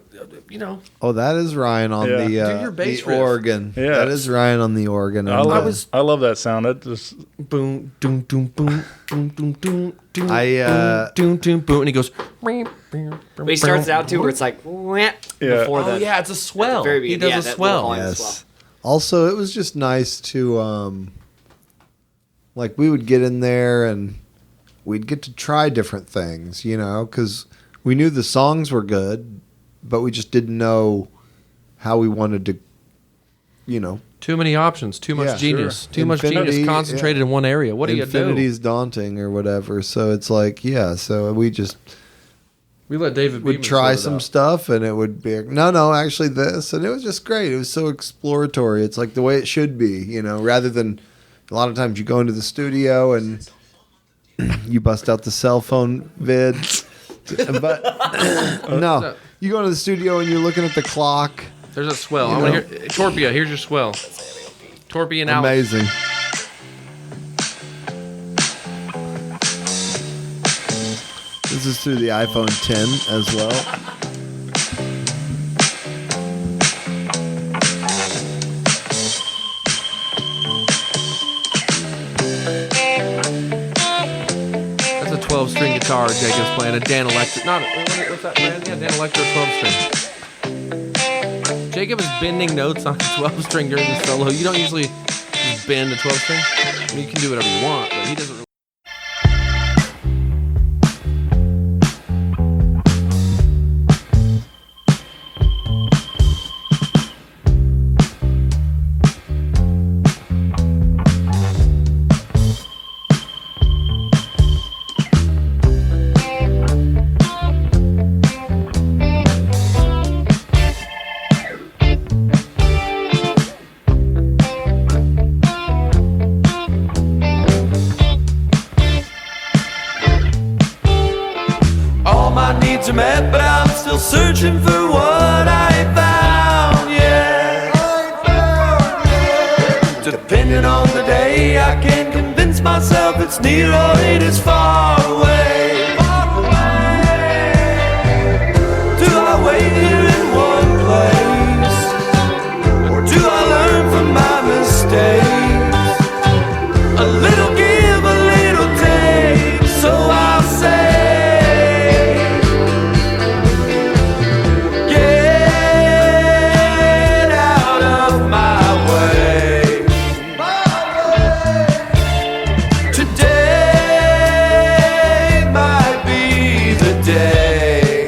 Oh, that is Ryan on Yeah. the Do your bass the riff. organ. Yeah. That is Ryan on the organ. I love that sound. It just Boom, doom, doom, boom, boom, doom, doom, doom. I, doom, doom, boom, and he goes. But he starts out too, where it's like Yeah. before Oh the yeah, it's a swell. very He beginning. does Yeah, a that little swell. volume yes. swell. Also, it was just nice to like we would get in there and we'd get to try different things, because we knew the songs were good, but we just didn't know how we wanted to, Too many options, too much Yeah, genius, sure. too much Infinity, genius concentrated in one area. What do you do? Infinity's daunting or whatever. So it's like, so we just We let David Beeman would try sort it some out. stuff, and it would be no, actually this, and it was just great. It was so exploratory. It's like the way it should be, rather than a lot of times you go into the studio and you bust out the cell phone vid, but no, you go into the studio and you're looking at the clock. There's a swell. I want to hear Torpia. Here's your swell. Torpia and Alex. Amazing. This is through the iPhone 10 as well. That's a 12-string guitar Jacob's playing. A Dan Electric. What's that brand? Yeah, Dan Electric 12-string. Jacob is bending notes on a 12-string during the solo. You don't usually just bend a 12-string. I mean, you can do whatever you want, but he doesn't really. All my needs are met, but I'm still searching for what I ain't found yet. Depending on the day, I can convince myself it's near or it is far away. Do I wait here in one place, or do I learn from my mistakes? A little give, a little take, so I'll say. Get out of my way. Today might be the day.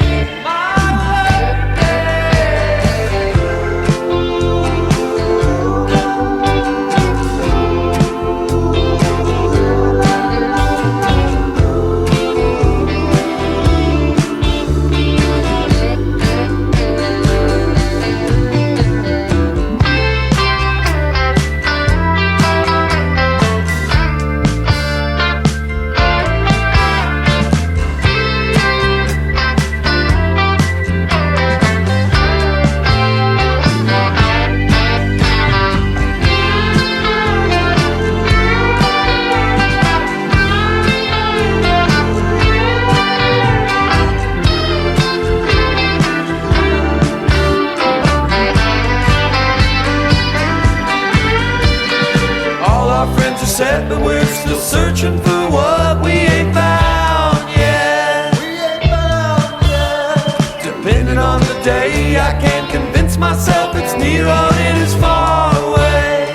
All our friends are set, but we're still searching for what we ain't found yet. Depending on the day, I can convince myself it's near or it is far away.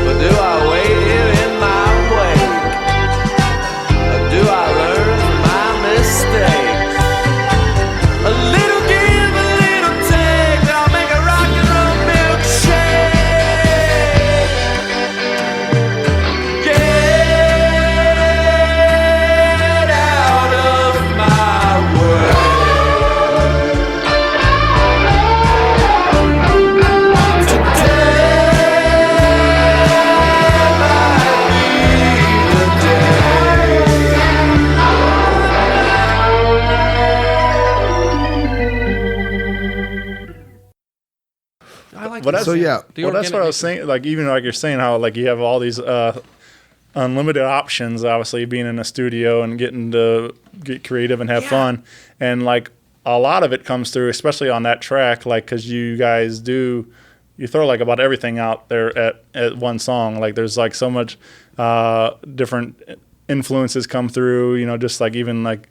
But do I wait here in my wake, or do I learn from my mistakes? A little give, a little take, I'll make a rock and roll milkshake. Get out of my way. I like Well, this. that's, The well, that's what I was organic saying. Like, even like you're saying, how like you have all these unlimited options. Obviously, being in a studio and getting to get creative and have fun, and like a lot of it comes through, especially on that track. Like, because you guys you throw like about everything out there at one song. Like, there's like so much different influences come through. Just like even like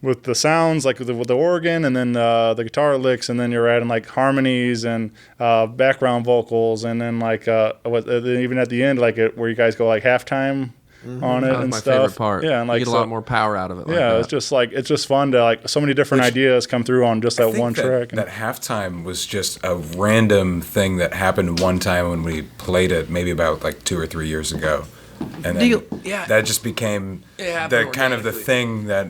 with the sounds, like with the organ, and then the guitar licks, and then you're adding like harmonies and background vocals, and then like even at the end, like where you guys go like halftime on it That was and my stuff. favorite part. Yeah, and like you get a so- lot more power out of it. Like yeah, that. it's just fun to like so many different ideas come through on just I that think one track. That halftime was just a random thing that happened one time when we played it, maybe about like 2 or 3 years ago, and then that just became the kind of the thing that,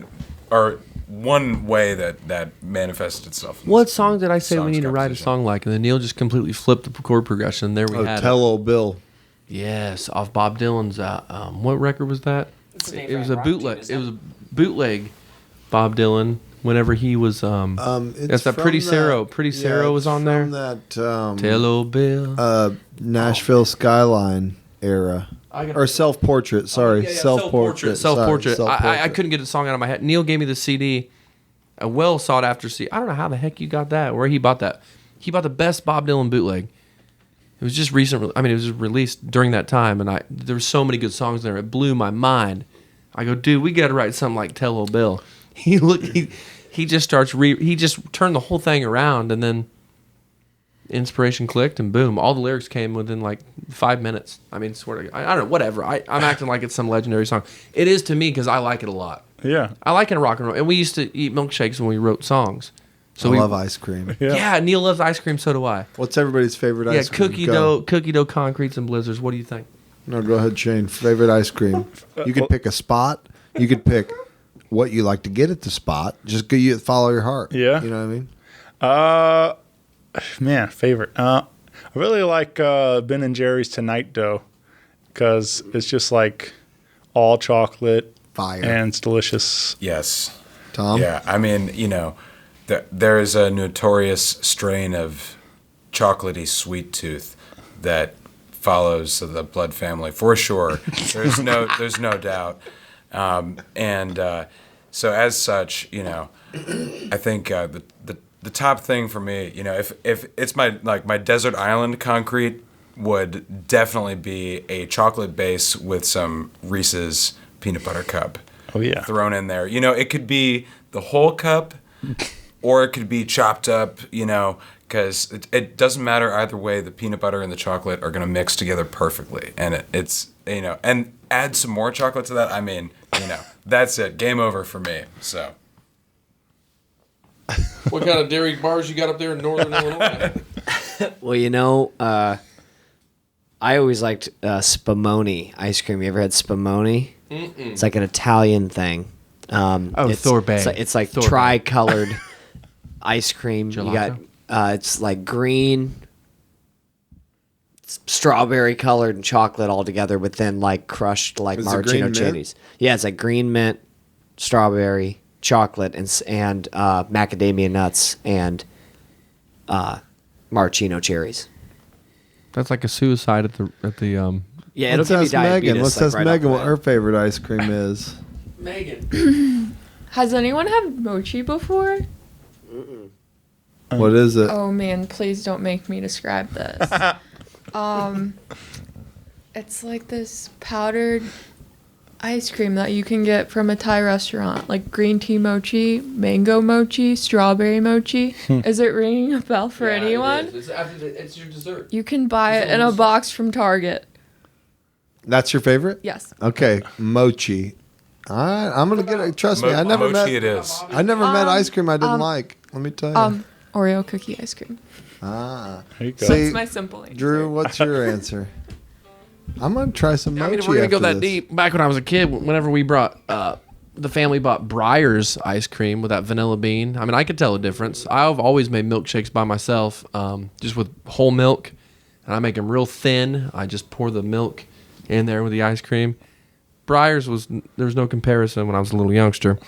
or one way that manifested itself. What song did I say we Songs need to write a composition. song like? And then Neil just completely flipped the chord progression. There we had Tell it. Old Bill. Yes, off Bob Dylan's. What record was that? It was a bootleg. It was a bootleg. Bob Dylan. Whenever he was, that's that from Pretty Sarah. Pretty Sarah was on there. From that Tell Old Bill. Nashville Skyline era. Or self-portrait. Sorry, self-portrait. Self-portrait. Sorry, I couldn't get the song out of my head. Neil gave me the CD, a well sought after CD. I don't know how the heck you got that. Where he bought that? He bought the best Bob Dylan bootleg. It was just recent. I mean, it was released during that time, and there were so many good songs there. It blew my mind. I go, dude, we got to write something like "Tell Old Bill." He just starts he just turned the whole thing around, and then inspiration clicked, and boom, all the lyrics came within like 5 minutes. I mean, swear to God, I don't know, whatever. I'm acting like it's some legendary song. It is to me because I like it a lot. Yeah, I like it in rock and roll, and we used to eat milkshakes when we wrote songs. So I love ice cream. Yeah, Neil loves ice cream. So do I. What's everybody's favorite ice cream? Cookie dough, concretes, and blizzards. What do you think? No, go ahead, Shane. Favorite ice cream. You could pick a spot. You could pick what you like to get at the spot. Just go, you follow your heart. Yeah. You know what I mean? Man, favorite. I really like Ben and Jerry's Tonight Dough because it's just like all chocolate, fire, and it's delicious. Yes, Tom. Yeah, I mean, there is a notorious strain of chocolatey sweet tooth that follows the Blood family for sure. There's no doubt. So as such, I think the top thing for me, if it's my desert island concrete would definitely be a chocolate base with some Reese's peanut butter cup. Oh yeah, thrown in there. It could be the whole cup, or it could be chopped up. Because it doesn't matter either way. The peanut butter and the chocolate are going to mix together perfectly, and it's and add some more chocolate to that. I mean, that's it. Game over for me. So. What kind of dairy bars you got up there in Northern Illinois? Well, I always liked Spumoni ice cream. You ever had Spumoni? It's like an Italian thing. Sorbet. It's like Sorbet. tri-colored ice cream. Gelato? You got it's like green, strawberry colored, and chocolate all together, with then like crushed like Is it green maraschino mint? cherries. Yeah, it's like green mint, strawberry, chocolate, and macadamia nuts and maraschino cherries. That's like a suicide at the. Yeah, it'll Let's give you ask diabetes. Megan. Let's like, ask right Megan off what the her bat. favorite ice cream is. Megan. Has anyone had mochi before? What is it? Oh man, please don't make me describe this. It's like this powdered ice cream that you can get from a Thai restaurant, like green tea mochi, mango mochi, strawberry mochi. Is it ringing a bell for anyone? It's your dessert. You can buy it in a box from Target. That's your favorite? Yes. Okay, mochi. All right, I'm gonna get it. Trust me, I never Mochi met. it is. I never met ice cream I didn't like. Let me tell you. Oreo cookie ice cream. Ah, There you go. See, That's my simple answer. Drew, what's your answer? I'm gonna try some mochi. I mean, if we're gonna go after that this. deep, back when I was a kid, whenever we brought the family bought Breyer's ice cream with that vanilla bean. I mean, I could tell a difference. I've always made milkshakes by myself, just with whole milk, and I make them real thin. I just pour the milk in there with the ice cream. Breyer's there's no comparison when I was a little youngster,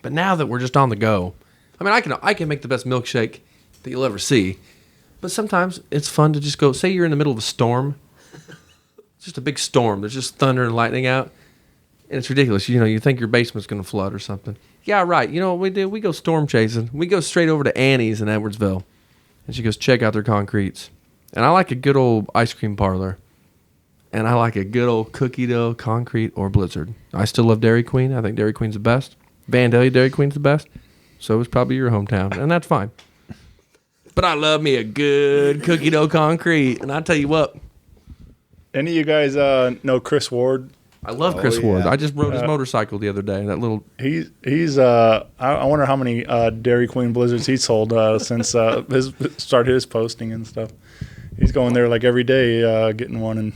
but now that we're just on the go, I mean, I can make the best milkshake that you'll ever see, but sometimes it's fun to just go. Say you're in the middle of a storm. It's just a big storm. There's just thunder and lightning out. And it's ridiculous. You think your basement's going to flood or something. Yeah, right. You know what we do? We go storm chasing. We go straight over to Annie's in Edwardsville. And she goes, check out their concretes. And I like a good old ice cream parlor. And I like a good old cookie dough, concrete, or blizzard. I still love Dairy Queen. I think Dairy Queen's the best. Vandalia Dairy Queen's the best. So is probably your hometown. And that's fine. But I love me a good cookie dough concrete. And I tell you what. Any of you guys know Chris Ward? I love Chris yeah. Ward. I just rode his motorcycle the other day. That little. He's I wonder how many Dairy Queen Blizzards he's sold since started his posting and stuff. He's going there like every day, getting one and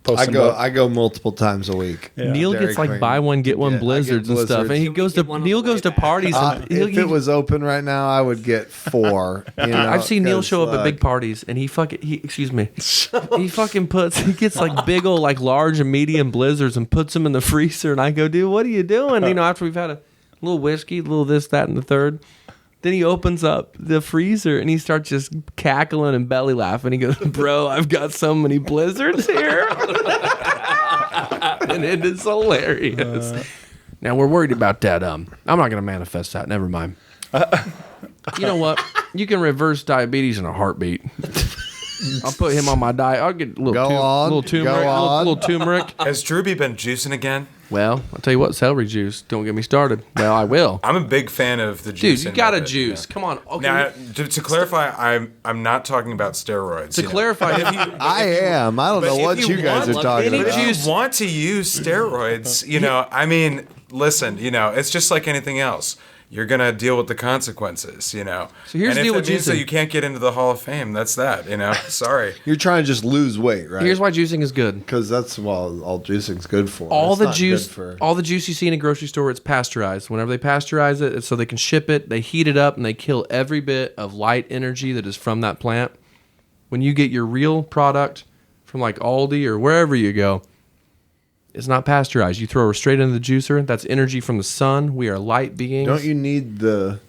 posting. I go multiple times a week. Yeah. Neil Dairy gets like Queen. buy one get one Yeah, I get blizzards and stuff, and he goes to Neil goes to parties. And If it was open right now, I would get 4. You know, I've seen Neil 'cause, show up at like, big parties, and he excuse me, he gets like big old like large and medium blizzards and puts them in the freezer, and I go, dude, what are you doing? You know, after we've had a little whiskey, a little this, that, and the third. Then he opens up the freezer and he starts just cackling and belly laughing. He goes, bro, I've got so many blizzards here. And it is hilarious. Now, we're worried about that. I'm not going to manifest that. Never mind. You know what? You can reverse diabetes in a heartbeat. I'll put him on my diet. I'll get a little turmeric. Has Drewby been juicing again? Well, I'll tell you what, celery juice. Don't get me started. Well, I will. I'm a big fan of the juice. Dude, you got to juice. Come on. Okay. Now, to clarify, I'm not talking about steroids. To clarify, I am. I don't know what you guys are talking about. If you want to use steroids, I mean, listen, it's just like anything else. You're gonna deal with the consequences, So here's the deal with means juicing. that you can't get into the Hall of Fame, that's that, Sorry. You're trying to just lose weight, right? Here's why juicing is good. Because that's all juicing's good for. All It's the not juice, good for- all the juice you see in a grocery store, it's pasteurized. Whenever they pasteurize it, it's so they can ship it. They heat it up and they kill every bit of light energy that is from that plant. When you get your real product from like Aldi or wherever you go, it's not pasteurized. You throw it straight into the juicer. That's energy from the sun. We are light beings. Don't you need the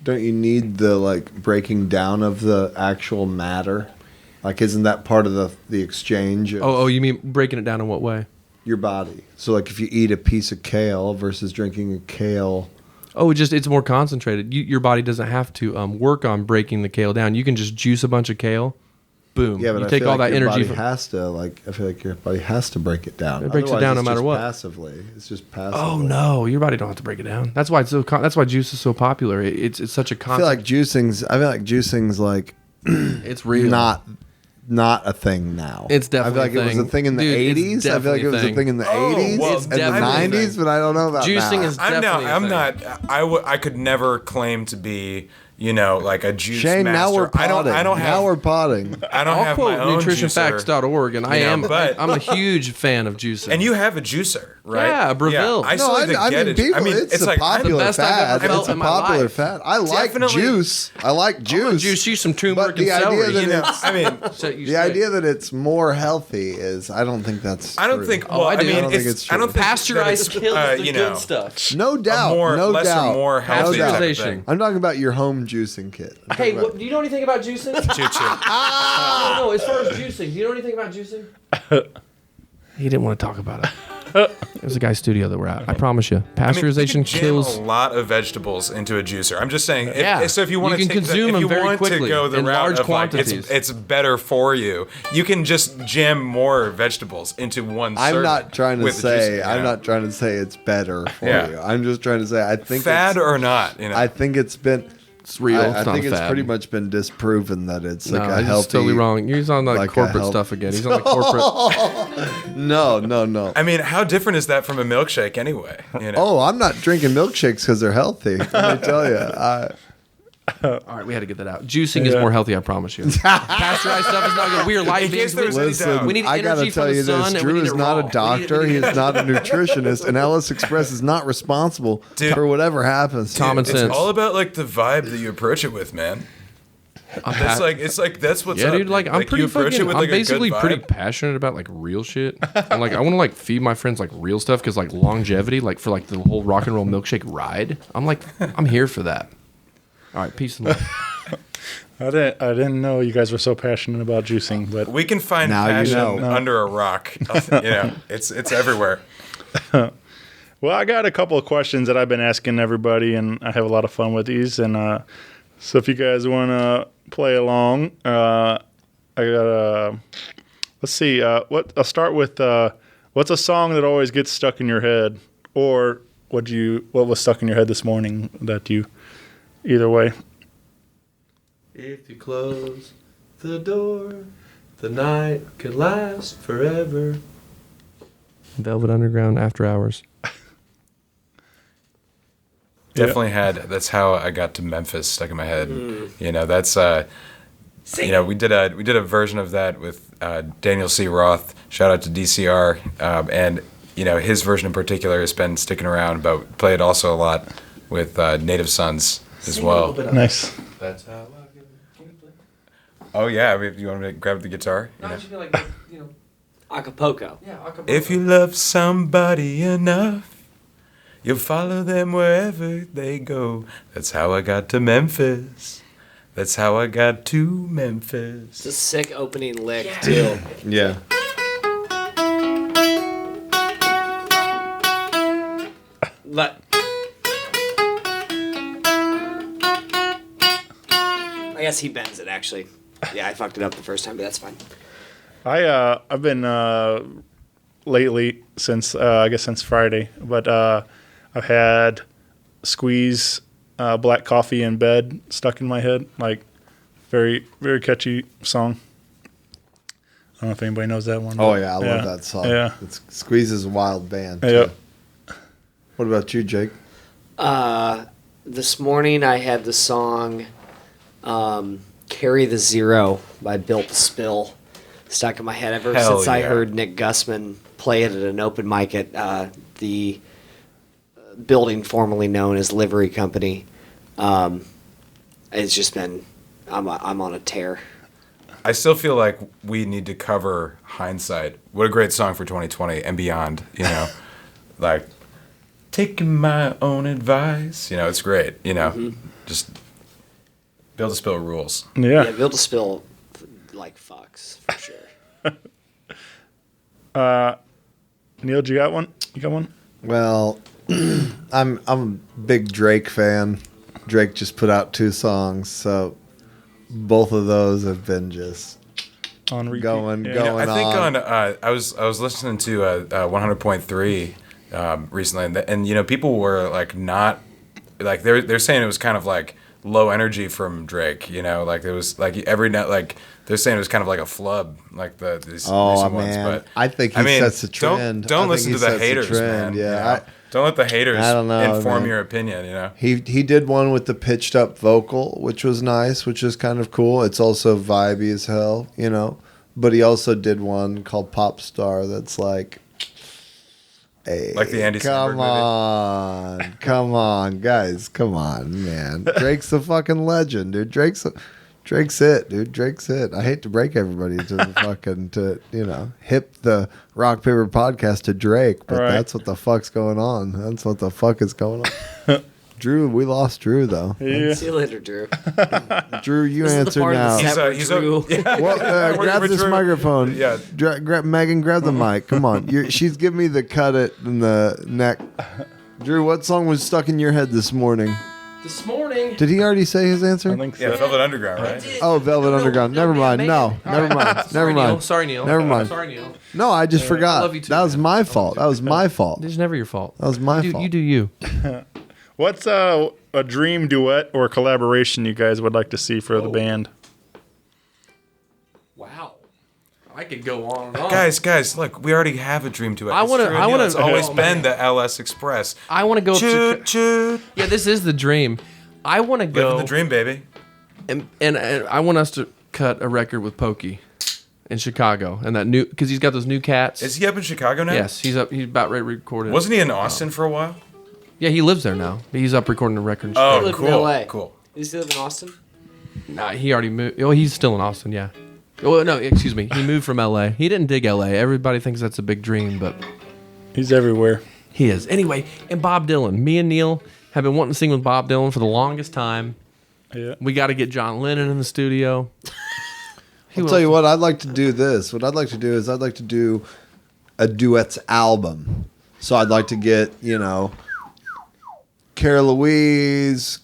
like breaking down of the actual matter? Like, isn't that part of the exchange of Oh, you mean breaking it down in what way? your body? So like if you eat a piece of kale versus drinking a kale. Oh, it's more concentrated. Your body doesn't have to work on breaking the kale down. You can just juice a bunch of kale. Boom. Yeah, but you I take feel all like that your energy body has to I feel like your body has to break it down. It breaks it Otherwise, down no it's matter just what. Passively, it's just passively. Oh no, your body don't have to break it down. That's why that's why juice is so popular. It's such a I concept. feel like juicing's like it's real. Not a thing now. It's definitely I feel like it was a thing in the Dude, it's 80s. I feel like it was a definitely thing in the 80s well, and the definitely 90s, but I don't know about Juicing now. is definitely a I'm thing. not. I could never claim to be, like a juice Shane, master. now we're potting. I don't have. Now we're potting. I don't I'll have quote my own juicer. nutritionfacts.org, and I'm a huge fan of juicing. And you have a juicer, right? Yeah, Breville. I still need to get it. people, I mean, it's a like popular best I've fad. ever felt It's a in my popular life. fad. I like Definitely. juice. I like juice. juice you some But turmeric the and idea celery. that it's, I mean, So you the say. idea that it's more healthy is, I don't think that's I don't true. think. Oh, Well, I do. mean, I don't think it's true. I don't think Pasteurized that it's, kills the you good know, stuff. No doubt. more, no less doubt. or more healthy type of Pasteurization. thing. I'm talking about your home juicing kit. I'm Hey, talking about- do you know anything about juicing? Choo-choo. No, as far as juicing, do you know anything about juicing? He didn't want to talk about it. It was a guy's studio that we're at. I promise you. I mean, Pasteurization you can jam kills. a lot of vegetables into a juicer. I'm just saying. Yeah. So if you want You to can consume them if you very want quickly to go the in route large of like quantities. it's better for you, you can just jam more vegetables into one. I'm serving not trying to with say. juicing, I'm not trying to say it's better for Yeah. you. I'm just trying to say I think fad it's, or not. I think it's been. It's real. I It's not think a it's fad. pretty much been disproven that it's like No, a he's healthy. totally wrong. He's on like like a corporate health- stuff again. He's on the corporate. No. I mean, how different is that from a milkshake anyway? Oh, I'm not drinking milkshakes because they're healthy. Let me tell you. All right, we had to get that out. Juicing is more healthy, I promise you. Pasteurized stuff is not good. We are light In case beings. there was any doubt. We need I gotta energy from tell the you sun, this: and we Drew need is it not raw. a doctor. He is not a nutritionist, and LS Express is not responsible Dude. for whatever happens. Common It's sense. all about like the vibe that you approach it with, man. That's like that's what's Yeah, up. dude. Like I'm you pretty approach it fucking. with, I'm like, a good basically pretty vibe. passionate about like real shit. And like I want to like feed my friends like real stuff because like longevity, like for like the whole rock and roll milkshake ride. I'm here for that. All right, peace and love. I didn't know you guys were so passionate about juicing, but We can find Now you passion know. under a rock. It's everywhere. well, I got a couple of questions that I've been asking everybody, and I have a lot of fun with these. And so, if you guys want to play along, I got let's see. I'll start with what's a song that always gets stuck in your head, or what was stuck in your head this morning that you, either way. If you close the door, the night could last forever. Velvet Underground After Hours. Definitely had. That's how I got to Memphis stuck in my head. You know, that's you know, we did a version of that with Daniel C. Roth. Shout out to DCR, and you know, his version in particular has been sticking around. But we played also a lot with Native Sons as well. Nice. That's how I get it. Oh yeah, I mean, you want me to grab the guitar? No, You know? I just feel like, you know. Acapulco. Yeah, Acapulco. If you love somebody enough, you'll follow them wherever they go. That's how I got to Memphis. That's how I got to Memphis. It's a sick opening lick, too. Yeah. I guess he bends it, actually. Yeah, I fucked it up the first time, but that's fine. I've been lately since I guess since Friday, but I've had Squeeze Black Coffee in Bed stuck in my head, like very very catchy song. I don't know if anybody knows that one. Oh but yeah, I love that song. Yeah. It's Squeeze's a wild band. Too. Yep. What about you, Jake? This morning I had the song Carry the Zero by Built to Spill stuck in my head ever Hell since I yeah. heard Nick Gussman play it at an open mic at the building formerly known as Livery Company. It's just been, I'm on a tear. I still feel like we need to cover Hindsight. What a great song for 2020 and beyond, you know. Like, taking my own advice. You know, it's great, you know. Just Build to Spill rules. Yeah. Built to Spill, like, fucks, for sure. Neil, you got one? You got one? Well, I'm a big Drake fan. Drake just put out 2 songs, so both of those have been just On repeat. going Yeah. going I think on. I was listening to 100.3 recently, and you know, people were like not like they're saying it was kind of like low energy from Drake. You know, like it was like every night, like they're saying it was kind of like a flub, like these Oh recent ones. man, But I think he sets the trend. Don't I think listen he to the sets haters, trend. man. Yeah, you know? Don't let the haters I don't know, inform man. your opinion. You know. He did one with the pitched up vocal, which was nice, which is kind of cool. It's also vibey as hell, you know. But he also did one called Pop Star that's like, hey, Like the Andy Samberg movie? come on, guys, come on, man. Drake's a fucking legend, dude. Drake's it, dude. Drake's it. I hate to break everybody to the fucking hip the Rock Paper Podcast to Drake, but Right. that's what the fuck's going on. That's what the fuck is going on. Drew, we lost Drew though. Yeah. See you later, Drew. Drew, you This is the answer part of the now. set where Drew. Well, grab With this Drew. microphone. Yeah. Megan, grab the mic. Come on. She's giving me the cut it in the neck. Drew, what song was stuck in your head this morning? This morning. Did he already say his answer? I think so. Yeah, Velvet Underground, right? Oh, Velvet Underground. Never mind. No, never mind. Never mind. Sorry, Neil. Never mind. Sorry, Neil. No, I just forgot. love you too, That was man. my fault. That was my fault. It's never your fault. That was my You fault. do you. What's a dream duet or collaboration you guys would like to see for the band? Wow. I could go on and on. Guys, look, we already have a dream duet. I It's wanna- true, I Neil. wanna- It's always oh, been man. the LS Express. I want to go Choo to. choo. Yeah, this is the dream. I want to go. Living the dream, baby. And I want us to cut a record with Pokey in Chicago, and that new because he's got those new cats. Is he up in Chicago now? Yes, he's up. He's about ready to record it. Wasn't he in Austin for a while? Yeah, he lives there now. He's up recording a record. In Oh, Chicago. live in cool. LA. Cool. Does he live in Austin? Nah, he already moved. Oh, he's still in Austin. Yeah. Oh no, excuse me. He moved from L.A. He didn't dig L.A. Everybody thinks that's a big dream, but He's everywhere. he is. Anyway, and Bob Dylan. Me and Neil have been wanting to sing with Bob Dylan for the longest time. Yeah. We got to get John Lennon in the studio. I'll tell you what, I'd like to do this. What I'd like to do is I'd like to do a duets album. So I'd like to get, Cara Louise,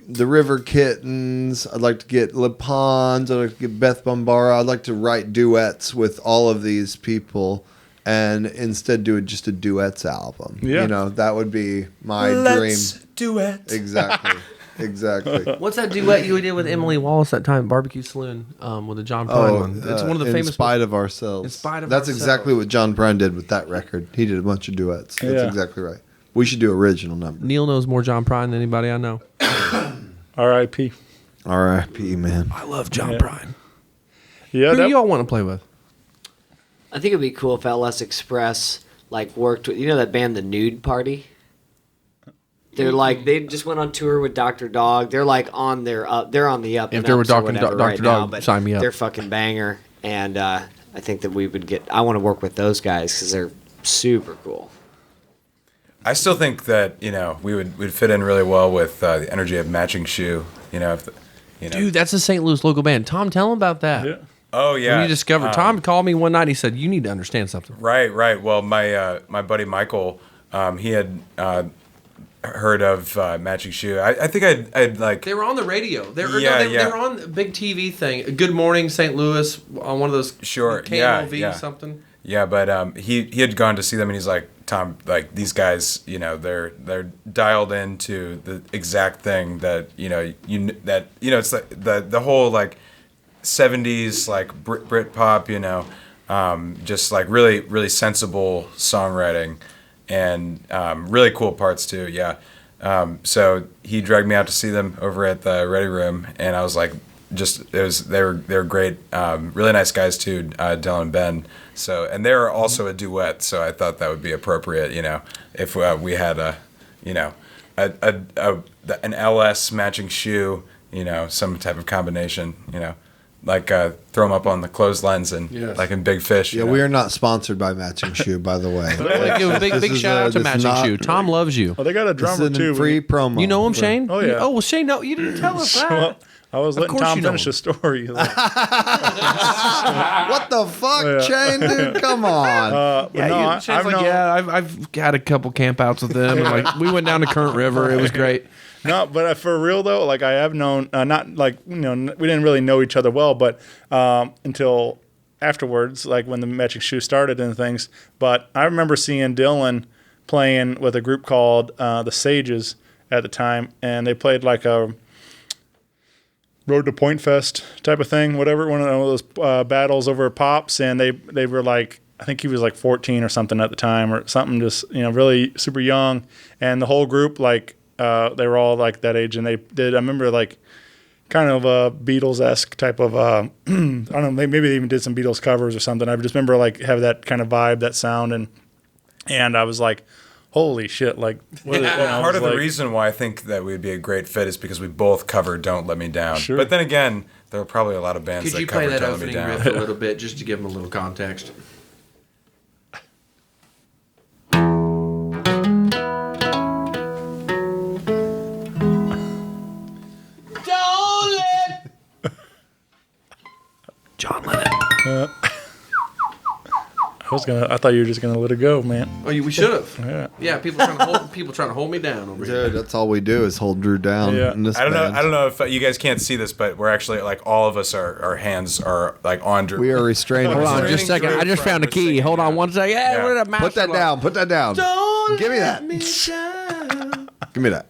the River Kittens. I'd like to get Le Pons. I'd like to get Beth Bombara. I'd like to write duets with all of these people and instead do just a duets album. Yeah. That would be my Let's dream. do it. Exactly. Exactly. What's that duet you did with Emily Wallace that time, Barbecue Saloon, with the John Prine one? It's one of the famous. In Spite of Ourselves. In Spite of That's Ourselves. exactly what John Prine did with that record. He did a bunch of duets. That's Yeah. exactly right. We should do original numbers. Neil knows more John Prine than anybody I know. R.I.P. R.I.P. Man. I love John Prine. Yeah, Who that, do y'all want to play with? I think it'd be cool if LS Express like worked with that band The Nude Party. They're like they just went on tour with Dr. Dog. They're like on their they're on the up. If and they're ups with or Dr. whatever Dr. right Dog, now, but sign me up. They're fucking banger, and I think that we would get. I want to work with those guys because they're super cool. I still think that we'd fit in really well with the energy of Matching Shoe. Dude, that's a St. Louis local band. Tom, tell him about that. Yeah. Oh yeah. When you discovered, Tom called me one night. He said, "You need to understand something." Right. Well, my buddy Michael, he had heard of Matching Shoe. I think I'd like. They were on the radio. They were on a big TV thing. Good Morning St. Louis on one of those KMOV something. Yeah, but he had gone to see them and he's like, Tom, like these guys, they're dialed into the exact thing that it's like the whole like 70s like Brit pop, just like really really sensible songwriting and really cool parts too. Yeah. So he dragged me out to see them over at the Ready Room, and I was like, they were great, really nice guys too, Dylan and Ben. So, and they're also a duet, so I thought that would be appropriate, if we had an LS Matching Shoe, some type of combination, like throw them up on the clotheslines and like in Big Fish. Yeah, we are not sponsored by Matching Shoe, by the way. Give a big shout out to Matching Shoe. Tom loves you. Well, they got a drummer This is too. a free promo. You know him, Shane? Oh, yeah. Oh well, Shane. No, you didn't tell us that. Well, I was letting course Tom you know finish him. the story. What the fuck, Shane, dude? Come on. Shane's I've had a couple campouts with them. And like we went down to Current River. It was great. No, but for real though, like I have known, not like we didn't really know each other well, but until afterwards, like when the Matching Shoe started and things. But I remember seeing Dylan playing with a group called the Sages at the time, and they played like a Road to Point Fest type of thing, whatever, one of those battles over Pops, and they were like, I think he was like 14 or something at the time or something, just really super young, and the whole group like they were all like that age, and they did, I remember like kind of a Beatles-esque type of I don't know, maybe they even did some Beatles covers or something. I just remember like have that kind of vibe, that sound, and I was like, holy shit, like what Part of the reason why I think that we'd be a great fit is because we both covered Don't Let Me Down. Sure. But then again, there are probably a lot of bands Could that you play cover that Don't Let Me opening Down. riff a little bit just to give them a little context? John Lennon. I thought you were just gonna let it go, man. Oh, we should have. Yeah. Yeah, people trying to hold me down over here. Dude, that's all we do is hold Drew down. Yeah. In this I don't band. know if you guys can't see this, but we're actually like all of us our hands are like on Drew. We are restraining. Hold on, Restraining just a second. Drew I just from found a key. singing. Hold on one second. Hey, Yeah. where did that Put that down. Put that down. Don't Give me let that. me down. Give me that.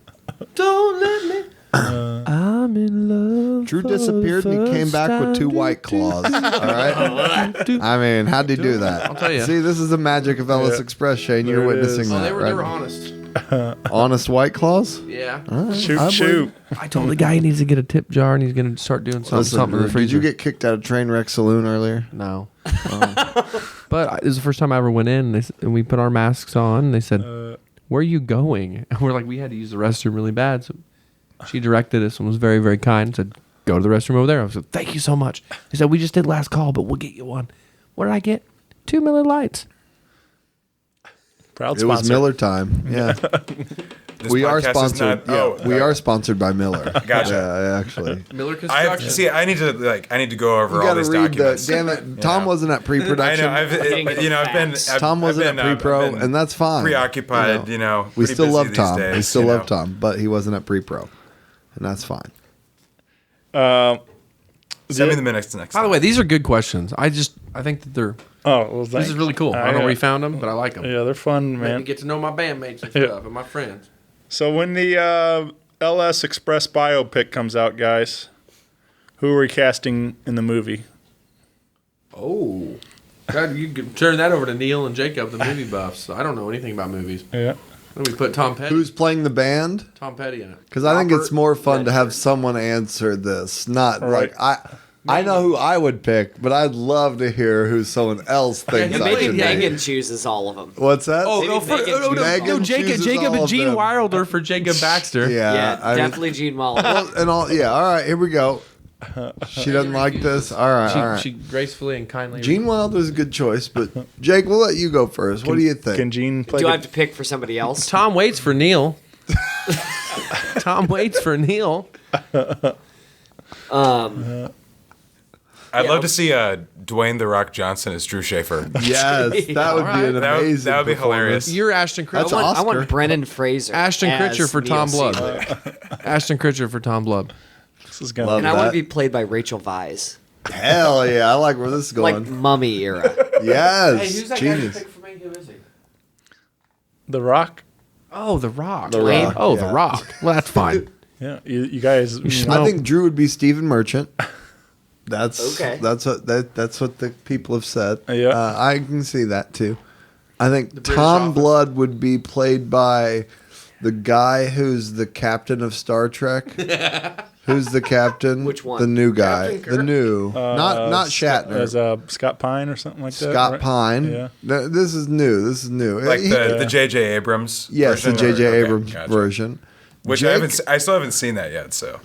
Don't let me. I'm in love. Drew for disappeared the and he came first back with 2 time. White Claws. All right. I mean, how'd he do that? I'll tell ya. See, this is the magic of LS Express, Shane. You're There it witnessing is. that, Oh, they were right? honest. Honest White Claws. Yeah. All right. Shoot, I shoot. I told the guy he needs to get a tip jar and he's going to start doing something, Listen, something in the Drew, freezer. did you get kicked out of Trainwreck Saloon earlier? No. But it was the first time I ever went in, and we put our masks on. And they said, "Where are you going?" And we're like, we had to use the restroom really bad. So she directed us and was very, very kind. And said, "Go to the restroom over there." I said, "Thank you so much." He said, "We just did last call, but we'll get you one." What did I get? 2 Miller Lights. Proud It was sponsor. Miller time. Yeah. This We are podcast is sponsored. not- we are sponsored by Miller. Gotcha. Yeah, actually. Miller I Construction. I need to go over You all got to these read documents. Damn it, Tom know. wasn't at I pre-production. know. Tom wasn't at pre-pro, I've been and that's fine. preoccupied. We pretty still busy love these Tom. days, We still you love know. Tom, but he wasn't at pre-pro, and that's fine. Send me the minutes next By the time. way, these are good questions. I think that they're. Oh, well, This thanks. is really cool. I don't know where you found them, but I like them. Yeah, they're fun, Made me man. get to know my bandmates and Yeah. stuff and my friends. So when the LS Express biopic comes out, guys. Who are we casting in the movie? Oh. God, you could turn that over to Neil and Jacob, the movie buffs. I don't know anything about movies. Yeah. Then we put Tom Petty. Who's playing the band? Tom Petty in it. Because I think it's more fun to have someone answer this. Not like I know who I would pick, but I'd love to hear who someone else thinks I Maybe should Megan be. chooses all of them. What's that? Oh, Maybe no, for, Megan no, no, Megan no, Jacob chooses Jacob all and of Gene them. Wilder for Jacob Baxter. Yeah, I mean, definitely Gene Wilder. well, and all. Yeah, all right. Here we go. She doesn't like this. All right, all right. She gracefully and kindly. Gene Wilder's a good choice, but Jake, we'll let you go first. What do you think? Can Gene play? Do I have to pick for somebody else? Tom waits for Neil. Tom waits for Neil. I'd love to see Dwayne The Rock Johnson as Drew Schaefer. Yes, that would be an amazing. That would be performance. hilarious. You're Ashton Kutcher. That's I Oscar. want Brendan Fraser. Ashton as Kutcher for Neil Tom Blood. Seymour. Ashton Kutcher for Tom Blood. This is gonna Love And be I want that. to be played by Rachel Weisz. Hell yeah, I like where this is Like going. Mummy era. Yes, genius. for me? Who is he? The Rock. Oh, The Rock. The Rock, Oh, yeah. The Rock. Well, that's fine. Yeah, you guys. I think Drew would be Stephen Merchant. That's Okay. That's what the people have said. Yeah. I can see that too. I think British Tom Office. Blood would be played by the guy who's the captain of Star Trek. Who's the captain? Which one? The new guy. Captain Kirk? The new, not Shatner. As Scott Pine or something like that. Scott right? Pine. Yeah. This is new. This is new. Like He- the J.J. Abrams yes, the version? J.J. Okay, Abrams gotcha. version. Which Jake- I still haven't seen that yet, so.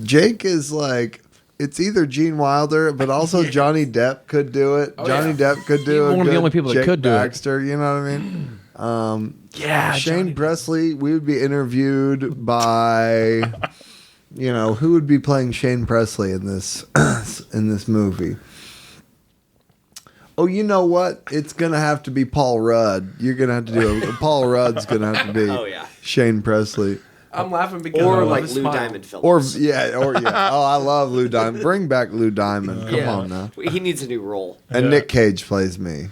Jake is like, it's either Gene Wilder, but also Johnny Depp could do it. Johnny Depp could do it. One of the only people that Jake could do it. Baxter, you know what I mean? Yeah. Shane Presley, we would be interviewed by, who would be playing Shane Presley in this movie? Oh, you know what? It's gonna have to be Paul Rudd. You're gonna have to do Paul Rudd's gonna have to be Oh, yeah. Shane Presley. I'm laughing because Or I love like his Lou smile. Diamond Phillips. Or yeah. Oh, I love Lou Diamond. Bring back Lou Diamond. Come on now. He needs a new role. And Nick Cage plays me.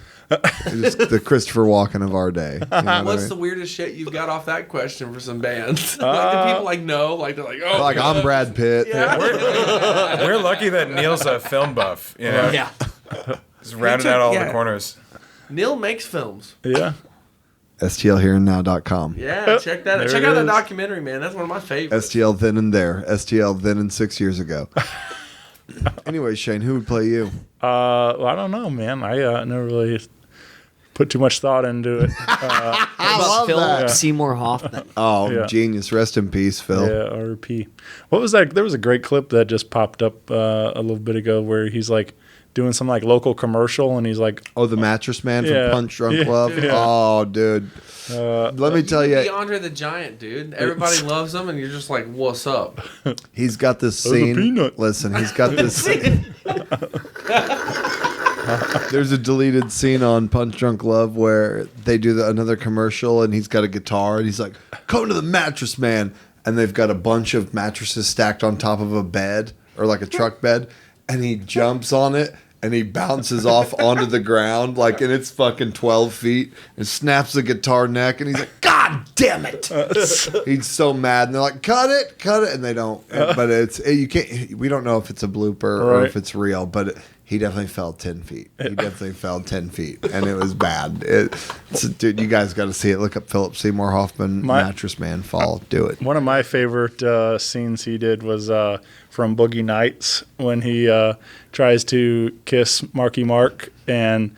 He's the Christopher Walken of our day. You know what What's I the mean? weirdest shit you've got off that question for some bands? Like, do people know? Like, they're like, oh, Like I'm Brad Pitt. We're lucky that Neil's a film buff, you know? Yeah. He's rounded out all yeah. the corners. Neil makes films. Yeah. STLHereandNow.com. Yeah, check that out. There Check it out that is. documentary, man. That's one of my favorites. STL then and there. STL then and 6 years ago. Anyway, Shane, who would play you? Well, I don't know, man. I never really put too much thought into it. I love Phil that. Seymour Hoffman. Oh, Yeah. genius. Rest in peace, Phil. Yeah, RP. What was that? There was a great clip that just popped up a little bit ago where he's like doing some like local commercial and he's like, Oh, the Mattress Man from Yeah. Punch Drunk Yeah. Love. Yeah. Oh, dude. Let me tell Be you, Andre the Giant, dude. Everybody loves him, and you're just like, what's up? he's got this the scene. peanut. Listen, he's got this scene. There's a deleted scene on Punch Drunk Love where they do another commercial and he's got a guitar and he's like, "Come to the Mattress Man," and they've got a bunch of mattresses stacked on top of a bed or like a truck bed, and he jumps on it and he bounces off onto the ground like, and it's fucking 12 feet and snaps the guitar neck and he's like, "God damn it!" He's so mad and they're like, cut it," and they don't. But you can't. We don't know if it's a blooper or Right. if it's real, but. He definitely fell 10 feet. He definitely fell 10 feet, and it was bad. Dude, you guys got to see it. Look up Philip Seymour Hoffman, Mattress Man fall. Do it. one of my favorite scenes he did was from Boogie Nights when he tries to kiss Marky Mark and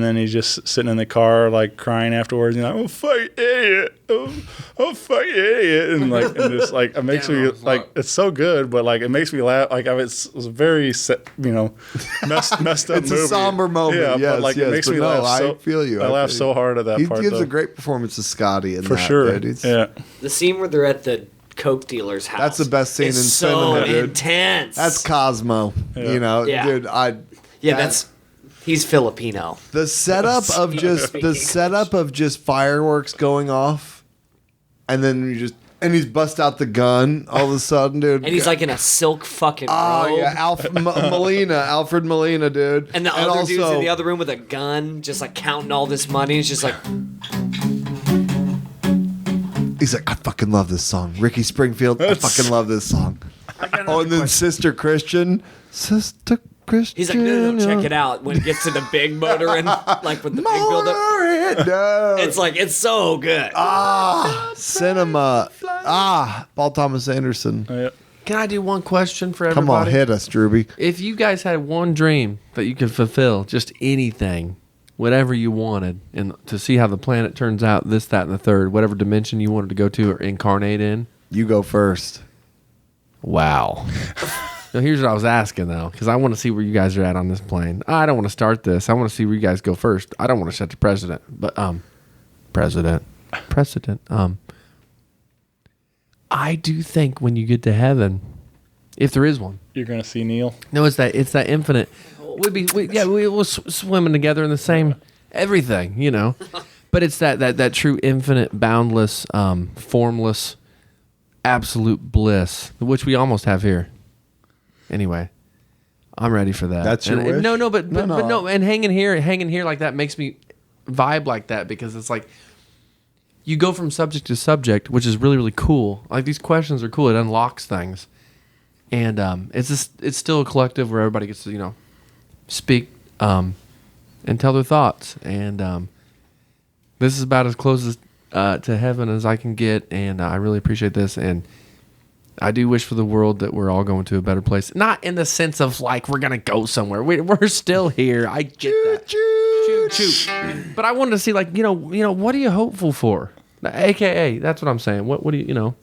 then he's just sitting in the car like crying afterwards and like, "Oh fuck idiot, oh fuck idiot," and just like it makes me like it's so good, but like it makes me laugh. Like it's a very messed up It's movie. a somber moment. Yeah, yes, but like yes, it makes but me no, laugh. I feel you. I laugh feel so you. hard at that He part. gives though. a great performance as Scotty in for that, sure. dude. Yeah. The scene where they're at the Coke dealer's house. That's the best scene is in so cinema, dude. intense. That's Cosmo. Yeah. You know, Yeah. dude. He's Filipino. The setup of just fireworks going off, and then and he's bust out the gun all of a sudden, dude. And he's like in a silk fucking oh robe. yeah, Alfred Molina, dude. And the other dude's in the other room with a gun, just like counting all this money. He's just like, he He's like, I fucking love this song. Ricky Springfield, I fucking love this song. Oh, and then Sister Christian. Sister Christian. He's like, no, check it out. When it gets to the big motoring, like with the big buildup. No. It's like, it's so good. Cinema. Paul Thomas Anderson. Can I do one question for everybody? Come on, hit us, Drewby. If you guys had one dream that you could fulfill, just anything, whatever you wanted, and to see how the planet turns out, this, that, and the third, whatever dimension you wanted to go to or incarnate in. You go first. Wow. So here's what I was asking, though, because I want to see where you guys are at on this plane. I don't want to start this. I want to see where you guys go first. I don't want to set the precedent, but precedent. I do think when you get to heaven, if there is one, You're gonna see Neil. no, it's that infinite. We were swimming together in the same everything, you know. But it's that true infinite, boundless, formless, absolute bliss, which we almost have here. Anyway, I'm ready for that. That's your wish? But no, and hanging here like that makes me vibe like that, because it's like you go from subject to subject, which is really, really cool. Like, these questions are cool. It unlocks things. And it's still a collective where everybody gets to, you know, speak and tell their thoughts. And this is about as close to heaven as I can get. And I really appreciate this. And I do wish for the world that we're all going to a better place. Not in the sense of, like, we're going to go somewhere. We're still here. I get that. Choo. But I wanted to see, like, you know, what are you hopeful for? AKA, that's what I'm saying. What do you, you know?